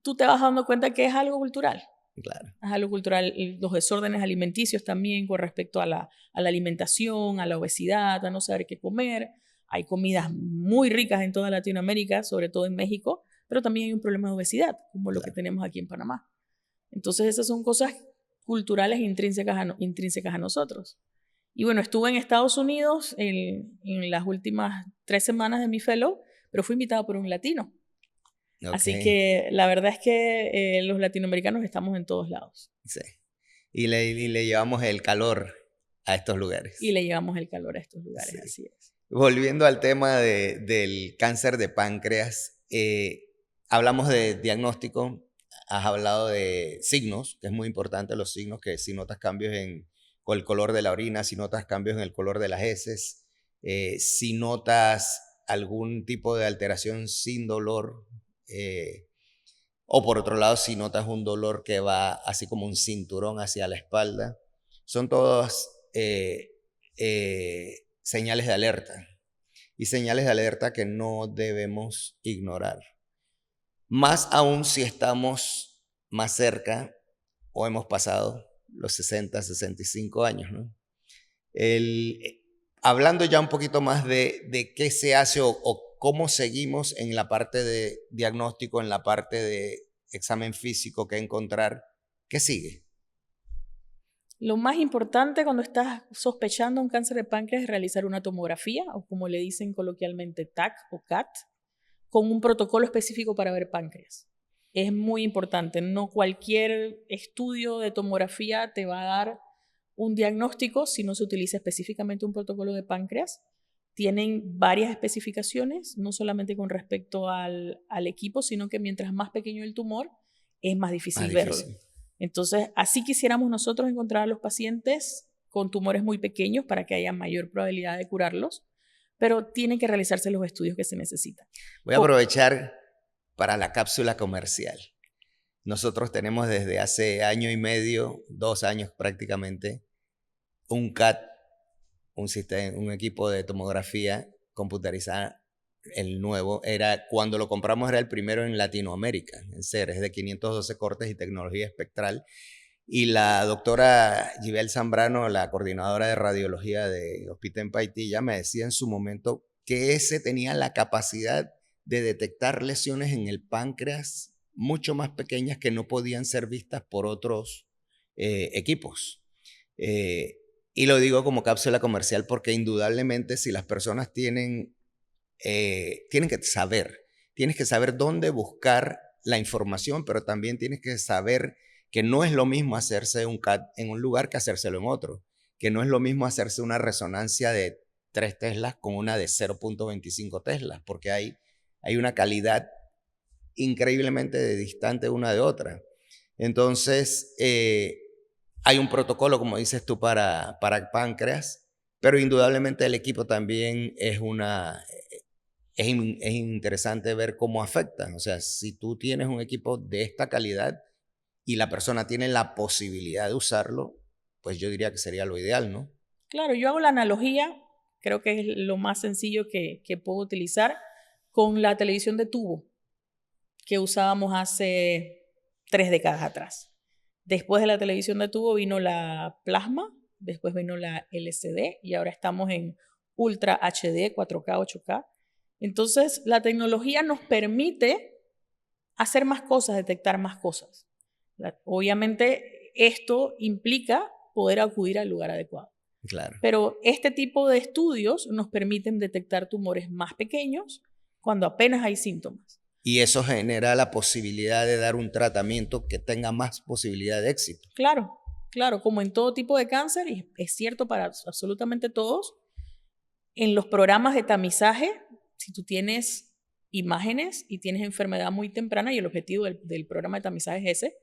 Tú te vas dando cuenta que es algo cultural. claro. Es algo cultural, los desórdenes alimenticios también con respecto a la alimentación, a la obesidad, a no saber qué comer. Hay comidas muy ricas en toda Latinoamérica, sobre todo en México, pero también hay un problema de obesidad, como lo que tenemos aquí en Panamá. Entonces esas son cosas culturales intrínsecas a nosotros. Y bueno, estuve en Estados Unidos en las últimas 3 semanas de mi fellow, pero fui invitada por un latino. Así Ok, que la verdad es que los latinoamericanos estamos en todos lados. sí. Y le llevamos el calor a estos Y lugares. le llevamos el calor a estos lugares, Sí. así es. Volviendo al tema del cáncer de páncreas, hablamos de diagnóstico, has hablado de signos, que es muy importante los signos, que si notas cambios con el color de la orina, si notas cambios en el color de las heces, si notas algún tipo de alteración sin dolor, o por otro lado, si notas un dolor que va así como un cinturón hacia la espalda, son todas señales de alerta y señales de alerta que no debemos ignorar. Más aún si estamos más cerca o hemos pasado los 60, 65 años, ¿no? Hablando ya un poquito más de qué se hace o cómo seguimos en la parte de diagnóstico, en la parte de examen físico que encontrar, ¿qué sigue? Lo más importante cuando estás sospechando un cáncer de páncreas es realizar una tomografía, o como le dicen coloquialmente TAC o CAT, con un protocolo específico para ver páncreas. Es muy importante, no cualquier estudio de tomografía te va a dar un diagnóstico si no se utiliza específicamente un protocolo de páncreas. Tienen varias especificaciones, no solamente con respecto al equipo, sino que mientras más pequeño el tumor, es más difícil verlo. Entonces, así quisiéramos nosotros encontrar a los pacientes con tumores muy pequeños para que haya mayor probabilidad de curarlos, pero tienen que realizarse los estudios que se necesitan. Voy a aprovechar para la cápsula comercial. Nosotros tenemos desde hace 1.5 años, 2 años prácticamente, un CAT, un equipo de tomografía computarizada, el nuevo. Cuando lo compramos era el primero en Latinoamérica, en ser, es de 512 cortes y tecnología espectral. Y la doctora Gibel Zambrano, la coordinadora de radiología de Hospital en Paitilla, me decía en su momento que ese tenía la capacidad de detectar lesiones en el páncreas mucho más pequeñas que no podían ser vistas por otros equipos. Y lo digo como cápsula comercial porque indudablemente si las personas tienen que saber dónde buscar la información, pero también tienes que saber que no es lo mismo hacerse un CAT en un lugar que hacérselo en otro, que no es lo mismo hacerse una resonancia de 3 teslas con una de 0.25 teslas, porque hay una calidad increíblemente distante una de otra. Entonces, hay un protocolo, como dices tú, para páncreas, pero indudablemente el equipo también es interesante ver cómo afecta. O sea, si tú tienes un equipo de esta calidad y la persona tiene la posibilidad de usarlo, pues yo diría que sería lo ideal, ¿no? Claro, yo hago la analogía, creo que es lo más sencillo que puedo utilizar, con la televisión de tubo que usábamos hace 3 décadas atrás. Después de la televisión de tubo vino la plasma, después vino la LCD y ahora estamos en Ultra HD, 4K, 8K. Entonces, la tecnología nos permite hacer más cosas, detectar más cosas. Obviamente, esto implica poder acudir al lugar adecuado. Claro. Pero este tipo de estudios nos permiten detectar tumores más pequeños cuando apenas hay síntomas. Y eso genera la posibilidad de dar un tratamiento que tenga más posibilidad de éxito. Claro, claro, como en todo tipo de cáncer, y es cierto para absolutamente todos, en los programas de tamizaje, si tú tienes imágenes y tienes enfermedad muy temprana, y el objetivo del programa de tamizaje es ese,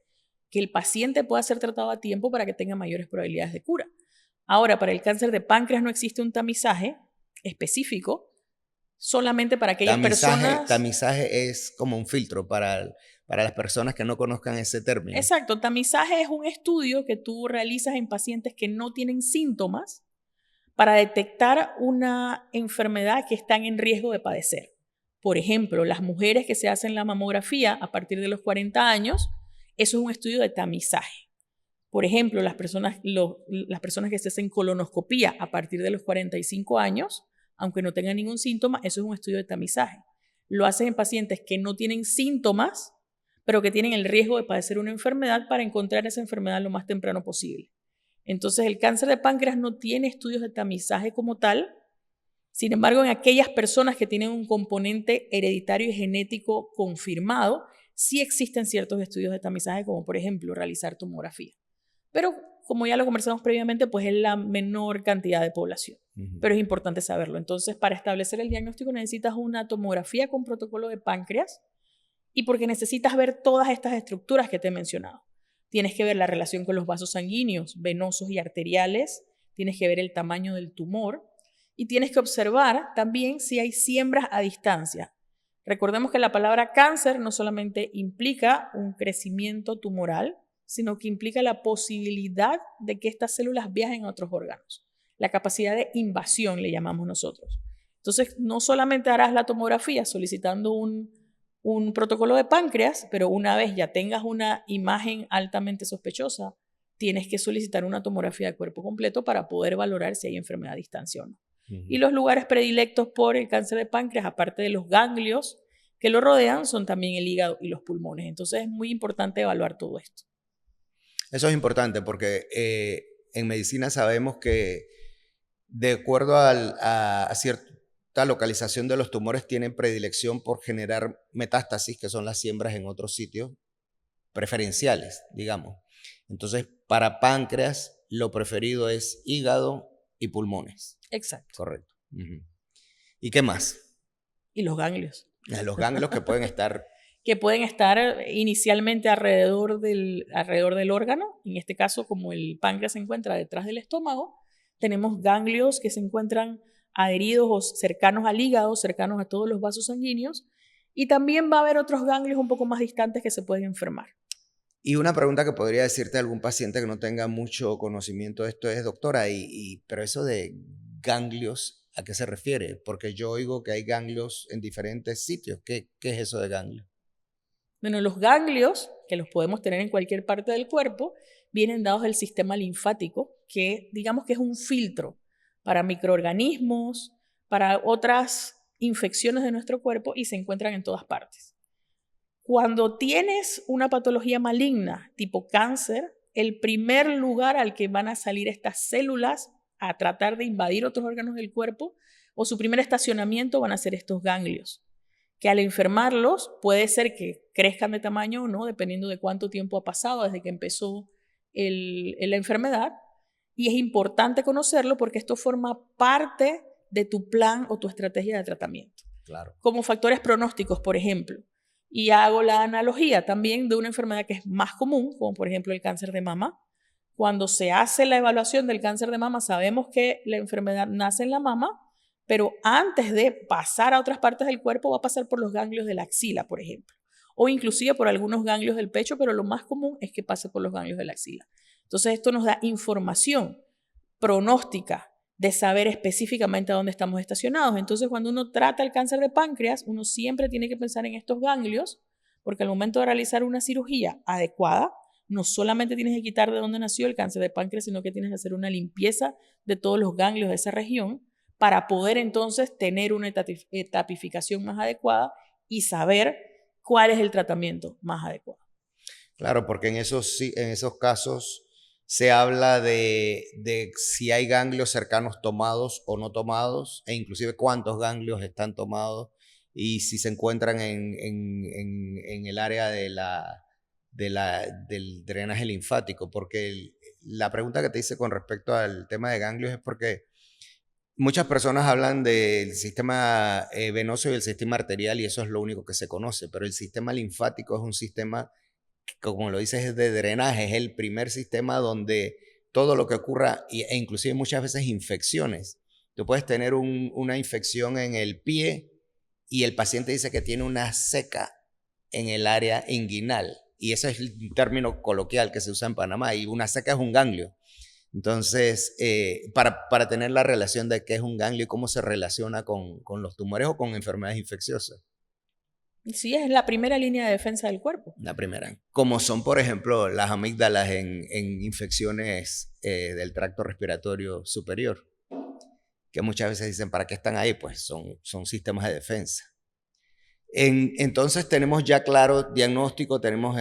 que el paciente pueda ser tratado a tiempo para que tenga mayores probabilidades de cura. Ahora, para el cáncer de páncreas no existe un tamizaje específico, solamente para aquellas personas... Tamizaje es como un filtro para las personas que no conozcan ese término. Exacto, tamizaje es un estudio que tú realizas en pacientes que no tienen síntomas para detectar una enfermedad que están en riesgo de padecer. Por ejemplo, las mujeres que se hacen la mamografía a partir de los 40 años, eso es un estudio de tamizaje. Por ejemplo, las personas que se hacen colonoscopía a partir de los 45 años, aunque no tengan ningún síntoma, eso es un estudio de tamizaje. Lo hacen en pacientes que no tienen síntomas, pero que tienen el riesgo de padecer una enfermedad para encontrar esa enfermedad lo más temprano posible. Entonces, el cáncer de páncreas no tiene estudios de tamizaje como tal. Sin embargo, en aquellas personas que tienen un componente hereditario y genético confirmado, sí existen ciertos estudios de tamizaje, como por ejemplo realizar tomografía. Pero como ya lo conversamos previamente, pues es la menor cantidad de población. Pero es importante saberlo. Entonces, para establecer el diagnóstico necesitas una tomografía con protocolo de páncreas y porque necesitas ver todas estas estructuras que te he mencionado. Tienes que ver la relación con los vasos sanguíneos, venosos y arteriales, tienes que ver el tamaño del tumor y tienes que observar también si hay siembras a distancia. Recordemos que la palabra cáncer no solamente implica un crecimiento tumoral, sino que implica la posibilidad de que estas células viajen a otros órganos. La capacidad de invasión le llamamos nosotros. Entonces, no solamente harás la tomografía solicitando un protocolo de páncreas, pero una vez ya tengas una imagen altamente sospechosa, tienes que solicitar una tomografía de cuerpo completo para poder valorar si hay enfermedad a distancia o no. Y los lugares predilectos por el cáncer de páncreas, aparte de los ganglios que lo rodean, son también el hígado y los pulmones. Entonces es muy importante evaluar todo esto. Eso es importante porque en medicina sabemos que de acuerdo a cierta localización de los tumores tienen predilección por generar metástasis, que son las siembras en otros sitios preferenciales, digamos. Entonces, para páncreas lo preferido es hígado y pulmones. Exacto. Correcto. ¿Y qué más? Y los ganglios. Los ganglios que pueden estar... que pueden estar inicialmente alrededor del órgano. En este caso, como el páncreas se encuentra detrás del estómago, tenemos ganglios que se encuentran adheridos o cercanos al hígado, cercanos a todos los vasos sanguíneos, y también va a haber otros ganglios un poco más distantes que se pueden enfermar. Y una pregunta que podría decirte algún paciente que no tenga mucho conocimiento de esto es, doctora, pero eso de ganglios, ¿a qué se refiere? Porque yo oigo que hay ganglios en diferentes sitios. ¿Qué es eso de ganglios? Bueno, los ganglios, que los podemos tener en cualquier parte del cuerpo, vienen dados del sistema linfático, que digamos que es un filtro para microorganismos, para otras infecciones de nuestro cuerpo y se encuentran en todas partes. Cuando tienes una patología maligna tipo cáncer, el primer lugar al que van a salir estas células a tratar de invadir otros órganos del cuerpo o su primer estacionamiento van a ser estos ganglios, que al enfermarlos puede ser que crezcan de tamaño o no, dependiendo de cuánto tiempo ha pasado desde que empezó la enfermedad. Y es importante conocerlo porque esto forma parte de tu plan o tu estrategia de tratamiento. Claro. Como factores pronósticos, por ejemplo. Y hago la analogía también de una enfermedad que es más común, como por ejemplo el cáncer de mama. Cuando se hace la evaluación del cáncer de mama, sabemos que la enfermedad nace en la mama, pero antes de pasar a otras partes del cuerpo va a pasar por los ganglios de la axila, por ejemplo, o inclusive por algunos ganglios del pecho, pero lo más común es que pase por los ganglios de la axila. Entonces esto nos da información pronóstica de saber específicamente a dónde estamos estacionados. Entonces cuando uno trata el cáncer de páncreas, uno siempre tiene que pensar en estos ganglios, porque al momento de realizar una cirugía adecuada, no solamente tienes que quitar de dónde nació el cáncer de páncreas, sino que tienes que hacer una limpieza de todos los ganglios de esa región para poder entonces tener una etapificación más adecuada y saber cuál es el tratamiento más adecuado. Claro, porque en esos casos se habla de si hay ganglios cercanos tomados o no tomados, e inclusive cuántos ganglios están tomados y si se encuentran en el área del drenaje linfático. Porque la pregunta que te hice con respecto al tema de ganglios es porque muchas personas hablan del sistema venoso y el sistema arterial y eso es lo único que se conoce, pero el sistema linfático es un sistema que, como lo dices, es de drenaje, es el primer sistema donde todo lo que ocurra, e inclusive muchas veces infecciones. Tú puedes tener una infección en el pie y el paciente dice que tiene una seca en el área inguinal y ese es el término coloquial que se usa en Panamá y una seca es un ganglio. Entonces, para tener la relación de qué es un ganglio y cómo se relaciona con los tumores o con enfermedades infecciosas. Sí, es la primera línea de defensa del cuerpo. La primera. Como son, por ejemplo, las amígdalas en infecciones del tracto respiratorio superior, que muchas veces dicen, ¿para qué están ahí? Pues son sistemas de defensa. Entonces tenemos ya claro diagnóstico, tenemos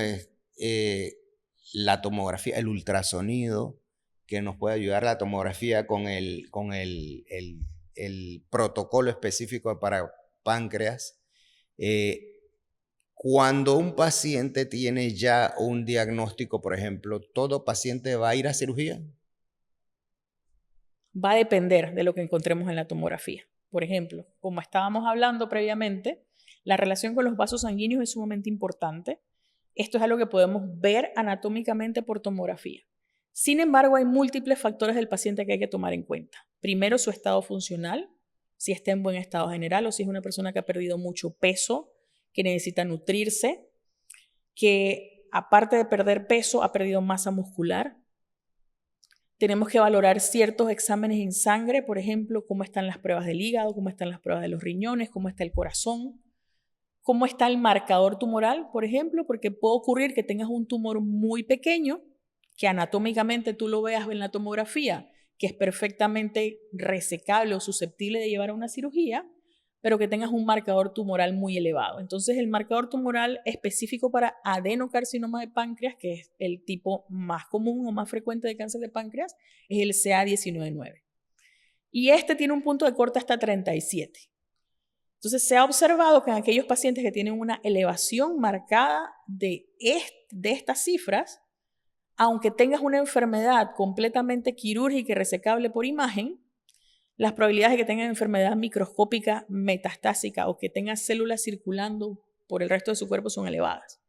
la tomografía, el ultrasonido, que nos puede ayudar la tomografía con el protocolo específico para páncreas. Cuando un paciente tiene ya un diagnóstico, por ejemplo, ¿todo paciente va a ir a cirugía? Va a depender de lo que encontremos en la tomografía. Por ejemplo, como estábamos hablando previamente, la relación con los vasos sanguíneos es sumamente importante. Esto es algo que podemos ver anatómicamente por tomografía. Sin embargo, hay múltiples factores del paciente que hay que tomar en cuenta. Primero, su estado funcional, si está en buen estado general o si es una persona que ha perdido mucho peso, que necesita nutrirse, que aparte de perder peso, ha perdido masa muscular. Tenemos que valorar ciertos exámenes en sangre, por ejemplo, cómo están las pruebas del hígado, cómo están las pruebas de los riñones, cómo está el corazón, cómo está el marcador tumoral, por ejemplo, porque puede ocurrir que tengas un tumor muy pequeño, que anatómicamente tú lo veas en la tomografía, que es perfectamente resecable o susceptible de llevar a una cirugía, pero que tengas un marcador tumoral muy elevado. Entonces, el marcador tumoral específico para adenocarcinoma de páncreas, que es el tipo más común o más frecuente de cáncer de páncreas, es el CA19-9. Y este tiene un punto de corte hasta 37. Entonces, se ha observado que en aquellos pacientes que tienen una elevación marcada de estas cifras, aunque tengas una enfermedad completamente quirúrgica y resecable por imagen, las probabilidades de que tengas enfermedad microscópica metastásica o que tengas células circulando por el resto de su cuerpo son elevadas.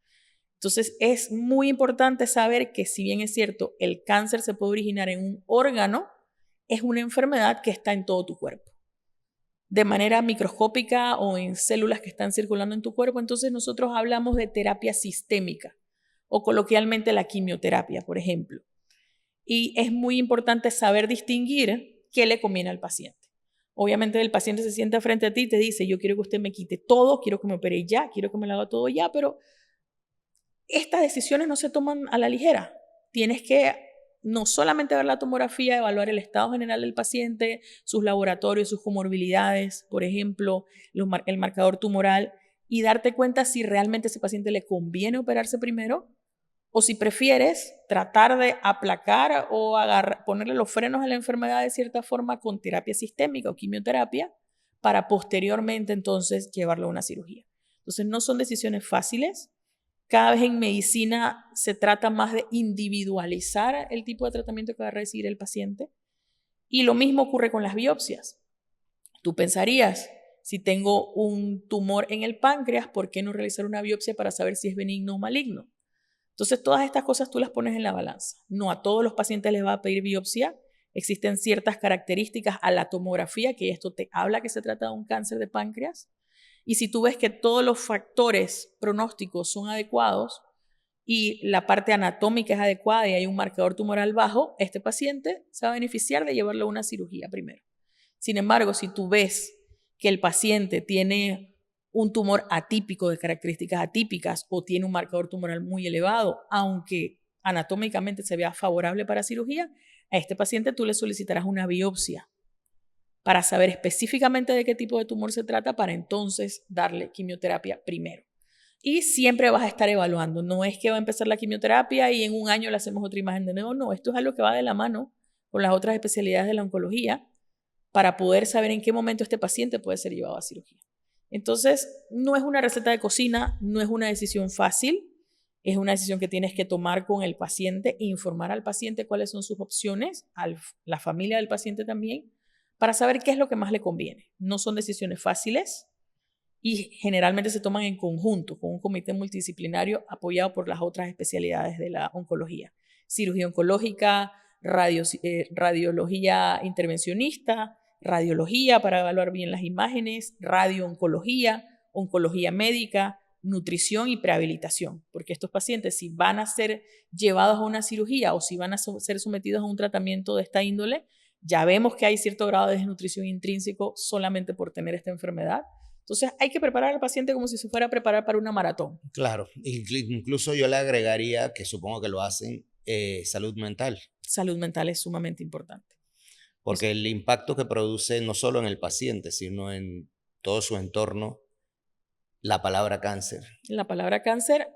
Entonces es muy importante saber que, si bien es cierto, el cáncer se puede originar en un órgano, es una enfermedad que está en todo tu cuerpo, de manera microscópica o en células que están circulando en tu cuerpo. Entonces nosotros hablamos de terapia sistémica o coloquialmente la quimioterapia, por ejemplo. Y es muy importante saber distinguir qué le conviene al paciente. Obviamente el paciente se sienta frente a ti y te dice, yo quiero que usted me quite todo, quiero que me opere ya, quiero que me lo haga todo ya, pero estas decisiones no se toman a la ligera. Tienes que no solamente ver la tomografía, evaluar el estado general del paciente, sus laboratorios, sus comorbilidades, por ejemplo, el marcador tumoral, y darte cuenta si realmente a ese paciente le conviene operarse primero o si prefieres tratar de aplacar o ponerle los frenos a la enfermedad de cierta forma con terapia sistémica o quimioterapia para posteriormente entonces llevarlo a una cirugía. Entonces no son decisiones fáciles. Cada vez en medicina se trata más de individualizar el tipo de tratamiento que va a recibir el paciente. Y lo mismo ocurre con las biopsias. Tú pensarías, si tengo un tumor en el páncreas, ¿por qué no realizar una biopsia para saber si es benigno o maligno? Entonces, todas estas cosas tú las pones en la balanza. No a todos los pacientes les va a pedir biopsia. Existen ciertas características a la tomografía, que esto te habla que se trata de un cáncer de páncreas. Y si tú ves que todos los factores pronósticos son adecuados y la parte anatómica es adecuada y hay un marcador tumoral bajo, este paciente se va a beneficiar de llevarlo a una cirugía primero. Sin embargo, si tú ves que el paciente tiene un tumor atípico de características atípicas o tiene un marcador tumoral muy elevado, aunque anatómicamente se vea favorable para cirugía, a este paciente tú le solicitarás una biopsia para saber específicamente de qué tipo de tumor se trata para entonces darle quimioterapia primero. Y siempre vas a estar evaluando. No es que va a empezar la quimioterapia y en un año le hacemos otra imagen de nuevo. No, esto es algo que va de la mano con las otras especialidades de la oncología para poder saber en qué momento este paciente puede ser llevado a cirugía. Entonces, no es una receta de cocina, no es una decisión fácil, es una decisión que tienes que tomar con el paciente, informar al paciente cuáles son sus opciones, a la familia del paciente también, para saber qué es lo que más le conviene. No son decisiones fáciles y generalmente se toman en conjunto con un comité multidisciplinario apoyado por las otras especialidades de la oncología. Cirugía oncológica, radiología intervencionista, radiología para evaluar bien las imágenes, radiooncología, oncología médica, nutrición y prehabilitación, porque estos pacientes, si van a ser llevados a una cirugía o si van a ser sometidos a un tratamiento de esta índole, ya vemos que hay cierto grado de desnutrición intrínseco solamente por tener esta enfermedad. Entonces hay que preparar al paciente como si se fuera a preparar para una maratón. Claro, incluso yo le agregaría, que supongo que lo hacen, salud mental. Salud mental es sumamente importante. Porque el impacto que produce no solo en el paciente, sino en todo su entorno, la palabra cáncer. La palabra cáncer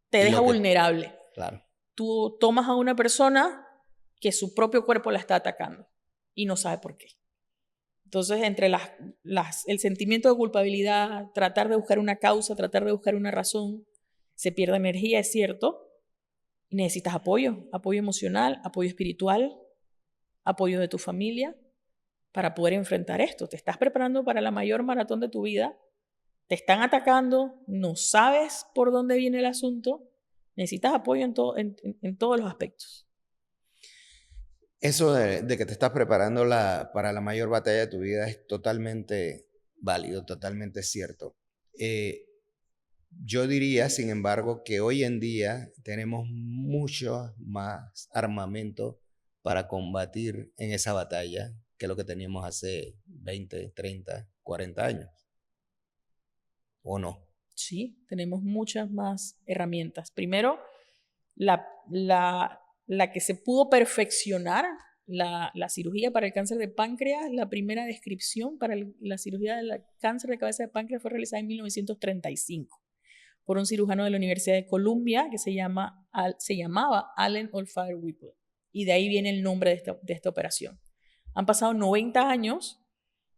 te deja vulnerable. Claro. Tú tomas a una persona que su propio cuerpo la está atacando y no sabe por qué. Entonces, entre el sentimiento de culpabilidad, tratar de buscar una causa, tratar de buscar una razón, se pierde energía, es cierto, y necesitas apoyo emocional, apoyo espiritual, apoyo de tu familia para poder enfrentar esto. Te estás preparando para la mayor maratón de tu vida, te están atacando, no sabes por dónde viene el asunto, necesitas apoyo en todos los aspectos. Eso de que te estás preparando para la mayor batalla de tu vida es totalmente válido, totalmente cierto. Yo diría, sin embargo, que hoy en día tenemos mucho más armamento para combatir en esa batalla que lo que teníamos hace 20, 30, 40 años. ¿O no? Sí, tenemos muchas más herramientas. Primero, la que se pudo perfeccionar, la cirugía para el cáncer de páncreas, la primera descripción para la cirugía del cáncer de cabeza de páncreas fue realizada en 1935 por un cirujano de la Universidad de Columbia que se llamaba Allen Oldfather Whipple. Y de ahí viene el nombre de esta operación. Han pasado 90 años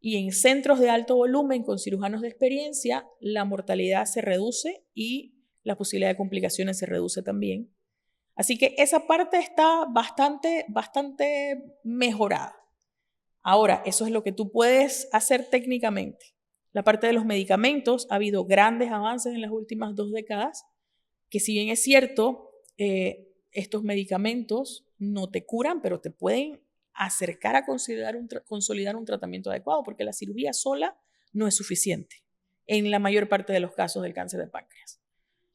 y en centros de alto volumen con cirujanos de experiencia, la mortalidad se reduce y la posibilidad de complicaciones se reduce también. Así que esa parte está bastante mejorada. Ahora, eso es lo que tú puedes hacer técnicamente. La parte de los medicamentos, ha habido grandes avances en las últimas 2 décadas, que si bien es cierto, estos medicamentos no te curan, pero te pueden acercar a consolidar un tratamiento adecuado, porque la cirugía sola no es suficiente en la mayor parte de los casos del cáncer de páncreas.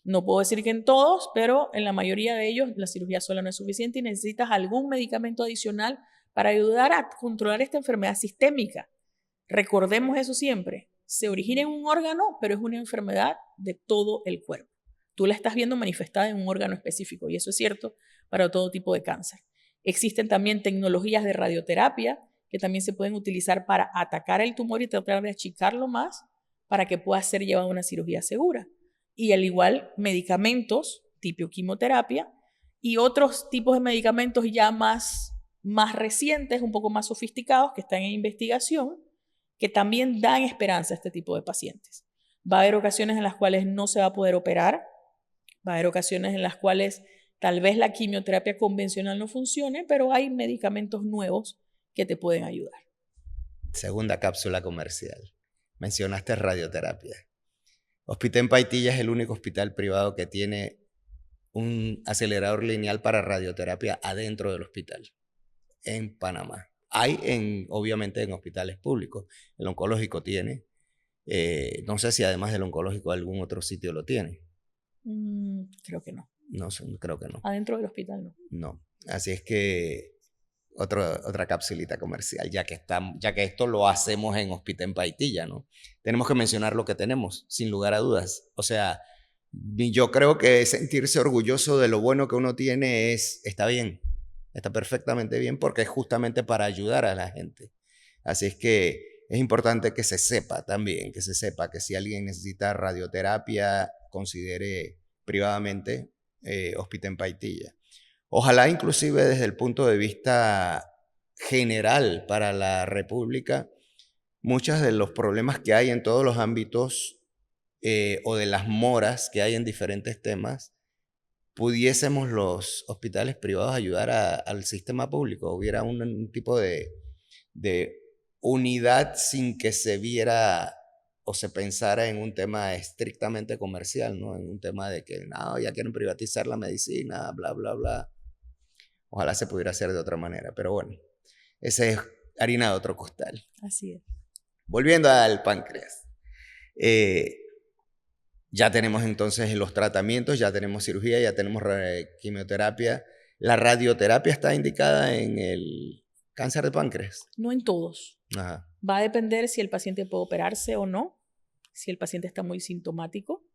No puedo decir que en todos, pero en la mayoría de ellos la cirugía sola no es suficiente y necesitas algún medicamento adicional para ayudar a controlar esta enfermedad sistémica. Recordemos eso siempre. Se origina en un órgano, pero es una enfermedad de todo el cuerpo. Tú la estás viendo manifestada en un órgano específico y eso es cierto para todo tipo de cáncer. Existen también tecnologías de radioterapia que también se pueden utilizar para atacar el tumor y tratar de achicarlo más para que pueda ser llevado a una cirugía segura. Y al igual, medicamentos tipo quimioterapia y otros tipos de medicamentos ya más recientes, un poco más sofisticados, que están en investigación, que también dan esperanza a este tipo de pacientes. Va a haber ocasiones en las cuales no se va a poder operar, va a haber ocasiones en las cuales tal vez la quimioterapia convencional no funcione, pero hay medicamentos nuevos que te pueden ayudar. Segunda cápsula comercial. Mencionaste radioterapia. Hospital en Paitilla es el único hospital privado que tiene un acelerador lineal para radioterapia adentro del hospital, en Panamá. Hay obviamente en hospitales públicos. El oncológico tiene. No sé si además del oncológico algún otro sitio lo tiene. Creo que no. No sé, creo que no. Adentro del hospital no. No. Así es que otra capsulita comercial, ya que esto lo hacemos en Hospital en Paitilla, ¿no? Tenemos que mencionar lo que tenemos, sin lugar a dudas. O sea, yo creo que sentirse orgulloso de lo bueno que uno tiene está bien, está perfectamente bien, porque es justamente para ayudar a la gente. Así es que es importante que se sepa también, que se sepa que si alguien necesita radioterapia, considere privadamente Hospital en Paitilla. Ojalá inclusive desde el punto de vista general para la República, muchos de los problemas que hay en todos los ámbitos o de las moras que hay en diferentes temas, pudiésemos los hospitales privados ayudar al sistema público, hubiera un tipo de unidad sin que se viera o se pensara en un tema estrictamente comercial, ¿no? En un tema de que no, ya quieren privatizar la medicina, bla, bla, bla. Ojalá se pudiera hacer de otra manera, pero bueno, esa es harina de otro costal. Así es. Volviendo al páncreas. Ya tenemos entonces los tratamientos, ya tenemos cirugía, ya tenemos quimioterapia. ¿La radioterapia está indicada en el cáncer de páncreas? No en todos. Ajá. Va a depender si el paciente puede operarse o no, si el paciente está muy sintomático.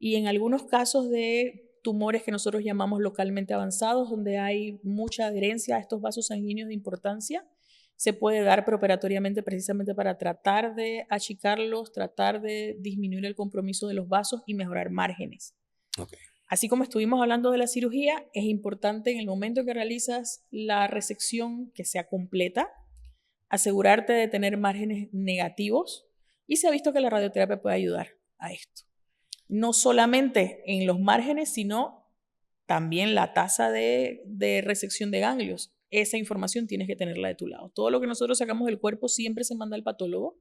Y en algunos casos de tumores que nosotros llamamos localmente avanzados, donde hay mucha adherencia a estos vasos sanguíneos de importancia, se puede dar preoperatoriamente precisamente para tratar de achicarlos, tratar de disminuir el compromiso de los vasos y mejorar márgenes. Okay. Así como estuvimos hablando de la cirugía, es importante en el momento que realizas la resección que sea completa, asegurarte de tener márgenes negativos y se ha visto que la radioterapia puede ayudar a esto. No solamente en los márgenes, sino también la tasa de resección de ganglios. Esa información tienes que tenerla de tu lado. Todo lo que nosotros sacamos del cuerpo siempre se manda al patólogo.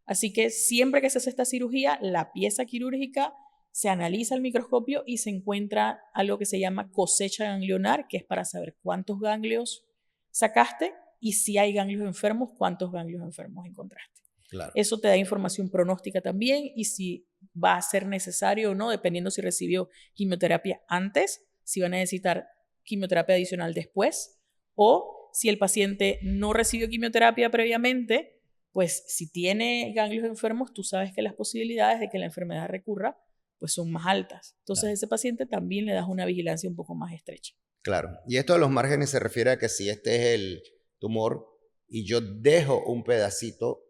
Así que siempre que se hace esta cirugía, la pieza quirúrgica se analiza al microscopio y se encuentra algo que se llama cosecha ganglionar, que es para saber cuántos ganglios sacaste y si hay ganglios enfermos, cuántos ganglios enfermos encontraste. Claro. Eso te da información pronóstica también y si va a ser necesario o no, dependiendo si recibió quimioterapia antes, si va a necesitar quimioterapia adicional después, o si el paciente no recibió quimioterapia previamente, pues si tiene ganglios enfermos, tú sabes que las posibilidades de que la enfermedad recurra pues son más altas. Entonces a ese paciente también le das una vigilancia un poco más estrecha. Claro. Y esto de los márgenes se refiere a que si este es el tumor y yo dejo un pedacito,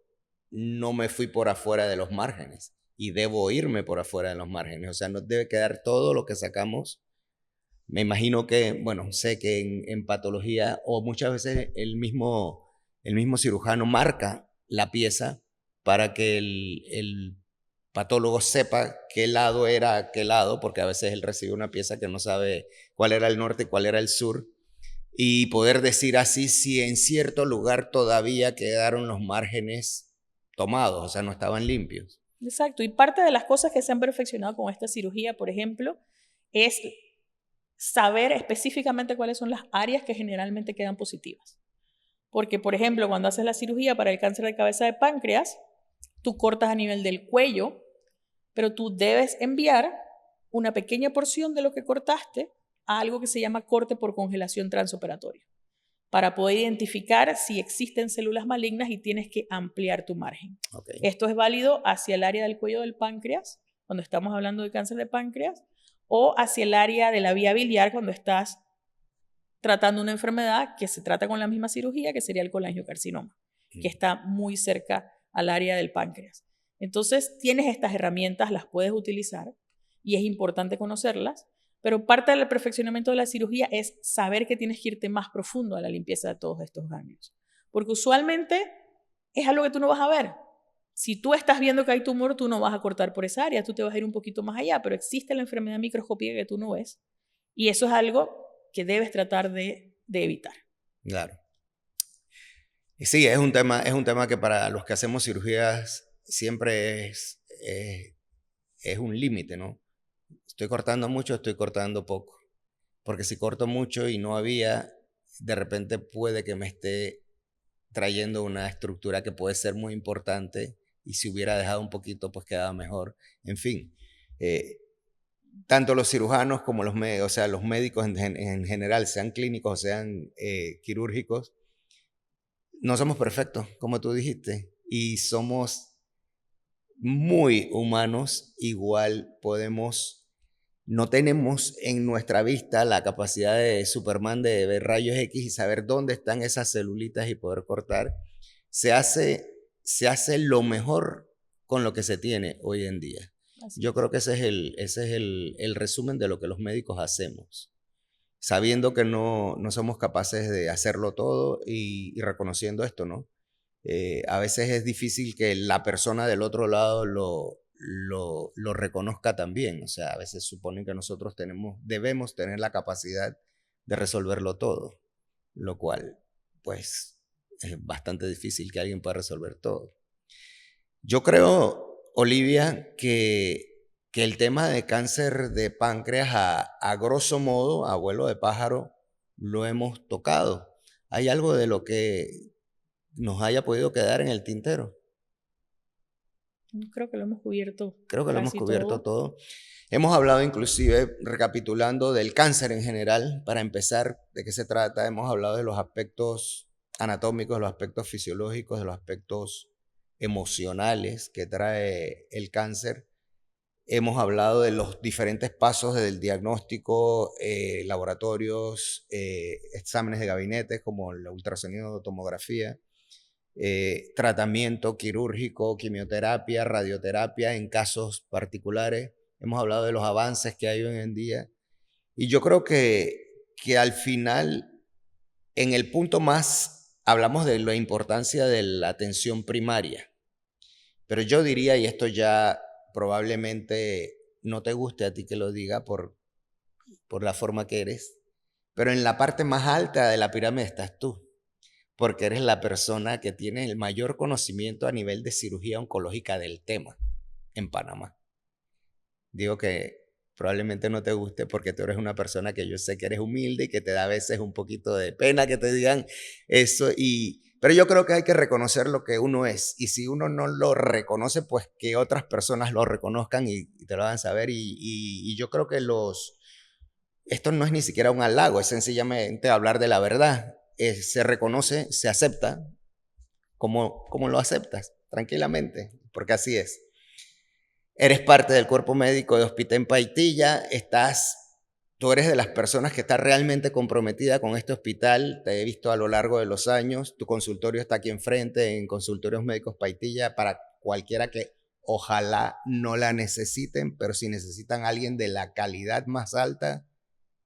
no me fui por afuera de los márgenes y debo irme por afuera de los márgenes. O sea, no debe quedar todo lo que sacamos. Me imagino que, bueno, sé que en patología o muchas veces el mismo cirujano marca la pieza para que el patólogo sepa qué lado era qué lado, porque a veces él recibe una pieza que no sabe cuál era el norte y cuál era el sur, y poder decir así si en cierto lugar todavía quedaron los márgenes tomados, o sea, no estaban limpios. Exacto, y parte de las cosas que se han perfeccionado con esta cirugía, por ejemplo, es saber específicamente cuáles son las áreas que generalmente quedan positivas. Porque, por ejemplo, cuando haces la cirugía para el cáncer de cabeza de páncreas, tú cortas a nivel del cuello, pero tú debes enviar una pequeña porción de lo que cortaste a algo que se llama corte por congelación transoperatoria, para poder identificar si existen células malignas y tienes que ampliar tu margen. Okay. Esto es válido hacia el área del cuello del páncreas, cuando estamos hablando de cáncer de páncreas, o hacia el área de la vía biliar cuando estás tratando una enfermedad que se trata con la misma cirugía, que sería el colangiocarcinoma, que está muy cerca al área del páncreas. Entonces, tienes estas herramientas, las puedes utilizar y es importante conocerlas, pero parte del perfeccionamiento de la cirugía es saber que tienes que irte más profundo a la limpieza de todos estos ganglios, porque usualmente es algo que tú no vas a ver. Si tú estás viendo que hay tumor, tú no vas a cortar por esa área, tú te vas a ir un poquito más allá, pero existe la enfermedad microscópica que tú no ves y eso es algo que debes tratar de evitar. Claro. Y sí, es un tema que para los que hacemos cirugías siempre es un límite, ¿no? Estoy cortando mucho, estoy cortando poco. Porque si corto mucho y no había, de repente puede que me esté trayendo una estructura que puede ser muy importante y si hubiera dejado un poquito, pues quedaba mejor. En fin, tanto los cirujanos como los médicos, o sea, los médicos en general, sean clínicos o sean quirúrgicos, no somos perfectos, como tú dijiste, y somos muy humanos, igual no tenemos en nuestra vista la capacidad de Superman de ver rayos X y saber dónde están esas celulitas y poder cortar. Se hace lo mejor con lo que se tiene hoy en día. Yo creo que ese es el resumen de lo que los médicos hacemos, sabiendo que no somos capaces de hacerlo todo y reconociendo esto, ¿no? A veces es difícil que la persona del otro lado lo reconozca también. O sea, a veces suponen que nosotros debemos tener la capacidad de resolverlo todo, lo cual, pues, es bastante difícil que alguien pueda resolver todo. Yo creo, Olivia, que el tema de cáncer de páncreas, a grosso modo, a vuelo de pájaro, lo hemos tocado. ¿Hay algo de lo que nos haya podido quedar en el tintero? Creo que lo hemos cubierto. Creo que lo hemos Casi cubierto todo. Hemos hablado inclusive, recapitulando, del cáncer en general. Para empezar, ¿de qué se trata? Hemos hablado de los aspectos anatómicos, de los aspectos fisiológicos, de los aspectos emocionales que trae el cáncer. Hemos hablado de los diferentes pasos del diagnóstico, laboratorios, exámenes de gabinete como el ultrasonido, tomografía, tratamiento quirúrgico, quimioterapia, radioterapia en casos particulares. Hemos hablado de los avances que hay hoy en día. Y yo creo que al final, en el punto más, hablamos de la importancia de la atención primaria. Pero yo diría, y esto ya probablemente no te guste a ti que lo diga por la forma que eres, pero en la parte más alta de la pirámide estás tú, porque eres la persona que tiene el mayor conocimiento a nivel de cirugía oncológica del tema en Panamá. Digo que probablemente no te guste porque tú eres una persona que yo sé que eres humilde y que te da a veces un poquito de pena que te digan eso, pero yo creo que hay que reconocer lo que uno es, y si uno no lo reconoce, pues que otras personas lo reconozcan y te lo hagan saber, y yo creo que esto no es ni siquiera un halago, es sencillamente hablar de la verdad. Se reconoce, se acepta, como lo aceptas, tranquilamente, porque así es. Eres parte del cuerpo médico de Hospital en Paitilla, tú eres de las personas que está realmente comprometida con este hospital, te he visto a lo largo de los años, tu consultorio está aquí enfrente en Consultorios Médicos Paitilla, para cualquiera que ojalá no la necesiten, pero si necesitan a alguien de la calidad más alta,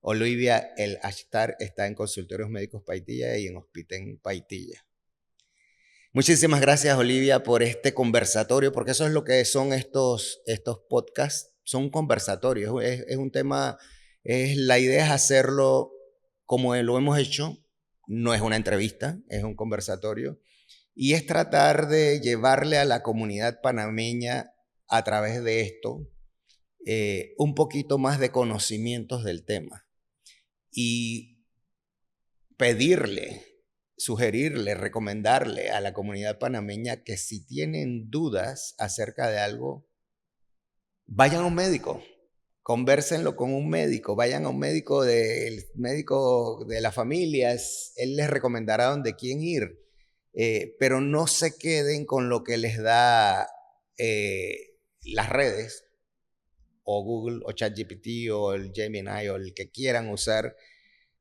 Olivia El Ashtar está en Consultorios Médicos Paitilla y en Hospital en Paitilla. Muchísimas gracias, Olivia, por este conversatorio, porque eso es lo que son estos podcasts, son conversatorios, es un tema, la idea es hacerlo como lo hemos hecho, no es una entrevista, es un conversatorio, y es tratar de llevarle a la comunidad panameña a través de esto un poquito más de conocimientos del tema y pedirle, sugerirle, recomendarle a la comunidad panameña que si tienen dudas acerca de algo, vayan a un médico, convérsenlo con un médico, vayan a un médico de la familia, él les recomendará dónde quién ir, pero no se queden con lo que les da las redes, o Google, o ChatGPT, o el Gemini, o el que quieran usar,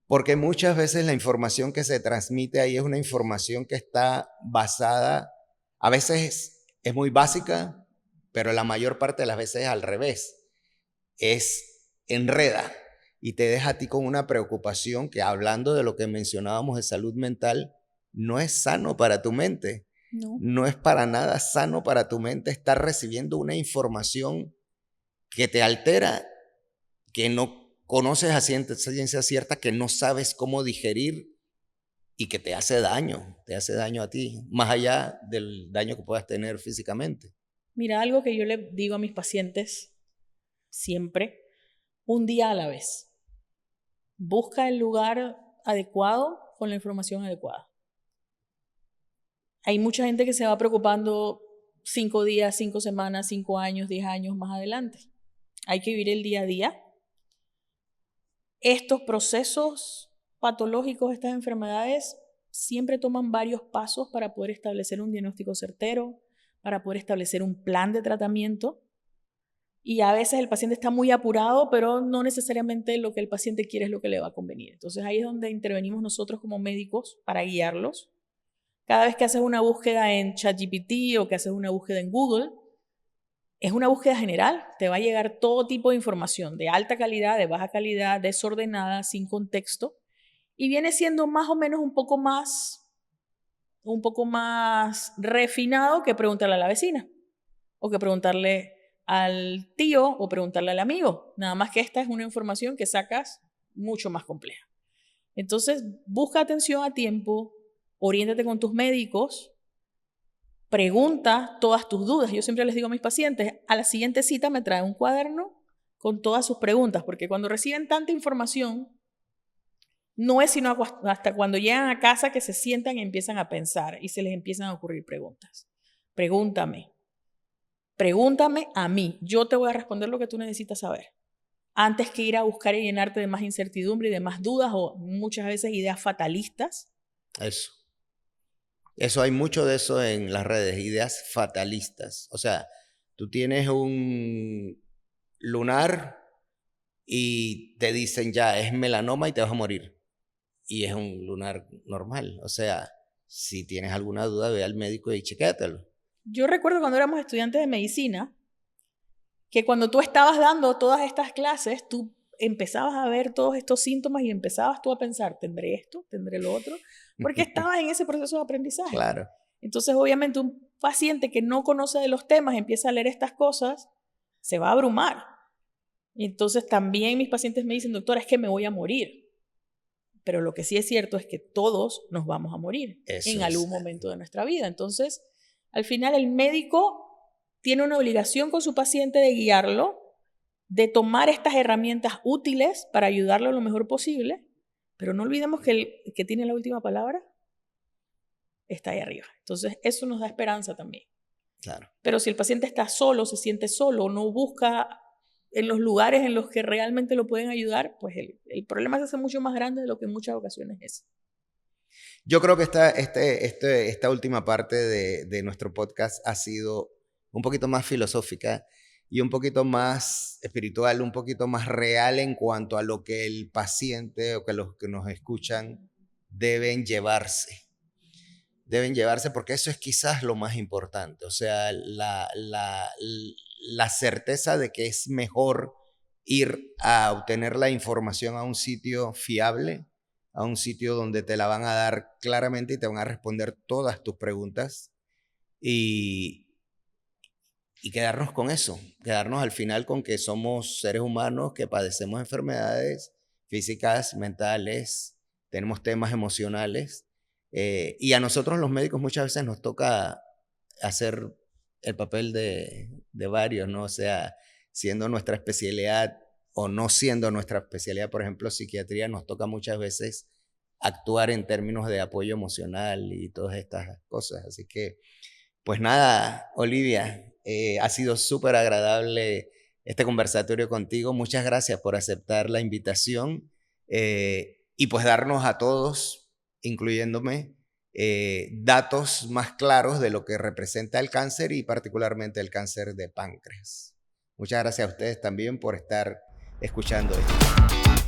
porque muchas veces la información que se transmite ahí es una información que está basada, a veces es muy básica, pero la mayor parte de las veces es al revés. Es enreda y te deja a ti con una preocupación que, hablando de lo que mencionábamos de salud mental, no es sano para tu mente. No. No es para nada sano para tu mente estar recibiendo una información que te altera, que no conoces a ciencia cierta, que no sabes cómo digerir y que te hace daño a ti, más allá del daño que puedas tener físicamente. Mira, algo que yo le digo a mis pacientes siempre, un día a la vez. Busca el lugar adecuado con la información adecuada. Hay mucha gente que se va preocupando 5 días, 5 semanas, 5 años, 10 años más adelante. Hay que vivir el día a día. Estos procesos patológicos, estas enfermedades, siempre toman varios pasos para poder establecer un diagnóstico certero, para poder establecer un plan de tratamiento. Y a veces el paciente está muy apurado, pero no necesariamente lo que el paciente quiere es lo que le va a convenir. Entonces ahí es donde intervenimos nosotros como médicos para guiarlos. Cada vez que haces una búsqueda en ChatGPT o que haces una búsqueda en Google, es una búsqueda general. Te va a llegar todo tipo de información, de alta calidad, de baja calidad, desordenada, sin contexto. Y viene siendo más o menos un poco más refinado que preguntarle a la vecina o que preguntarle al tío o preguntarle al amigo. Nada más que esta es una información que sacas mucho más compleja. Entonces, busca atención a tiempo, oriéntate con tus médicos, pregunta todas tus dudas. Yo siempre les digo a mis pacientes, a la siguiente cita me trae un cuaderno con todas sus preguntas, porque cuando reciben tanta información, no es sino hasta cuando llegan a casa que se sientan y empiezan a pensar y se les empiezan a ocurrir preguntas. Pregúntame a mí, yo te voy a responder lo que tú necesitas saber, antes que ir a buscar y llenarte de más incertidumbre y de más dudas o muchas veces ideas fatalistas. Eso hay mucho de eso en las redes, ideas fatalistas. O sea, tú tienes un lunar y te dicen ya, es melanoma y te vas a morir. Y es un lunar normal. O sea, si tienes alguna duda, ve al médico y chequéatelo. Yo recuerdo cuando éramos estudiantes de medicina, que cuando tú estabas dando todas estas clases, tú empezabas a ver todos estos síntomas y empezabas tú a pensar, ¿tendré esto? ¿Tendré lo otro? Porque estabas en ese proceso de aprendizaje. Claro. Entonces, obviamente, un paciente que no conoce de los temas, empieza a leer estas cosas, se va a abrumar. Entonces, también mis pacientes me dicen, doctora, es que me voy a morir. Pero lo que sí es cierto es que todos nos vamos a morir en algún momento de nuestra vida. Entonces, al final, el médico tiene una obligación con su paciente de guiarlo, de tomar estas herramientas útiles para ayudarlo lo mejor posible, pero no olvidemos que el que tiene la última palabra está ahí arriba. Entonces, eso nos da esperanza también. Claro. Pero si el paciente está solo, se siente solo, no busca en los lugares en los que realmente lo pueden ayudar, pues el problema se hace mucho más grande de lo que en muchas ocasiones es. Yo creo que esta última parte de nuestro podcast ha sido un poquito más filosófica y un poquito más espiritual, un poquito más real en cuanto a lo que el paciente o que los que nos escuchan deben llevarse. Deben llevarse porque eso es quizás lo más importante. O sea, la certeza de que es mejor ir a obtener la información a un sitio fiable a un sitio donde te la van a dar claramente y te van a responder todas tus preguntas y quedarnos con eso, quedarnos al final con que somos seres humanos que padecemos enfermedades físicas, mentales, tenemos temas emocionales y a nosotros los médicos muchas veces nos toca hacer el papel de varios, ¿no? O sea, siendo nuestra especialidad o no siendo nuestra especialidad, por ejemplo, psiquiatría, nos toca muchas veces actuar en términos de apoyo emocional y todas estas cosas. Así que, pues nada, Olivia, ha sido súper agradable este conversatorio contigo. Muchas gracias por aceptar la invitación y pues darnos a todos, incluyéndome, datos más claros de lo que representa el cáncer y particularmente el cáncer de páncreas. Muchas gracias a ustedes también por estar escuchando esto.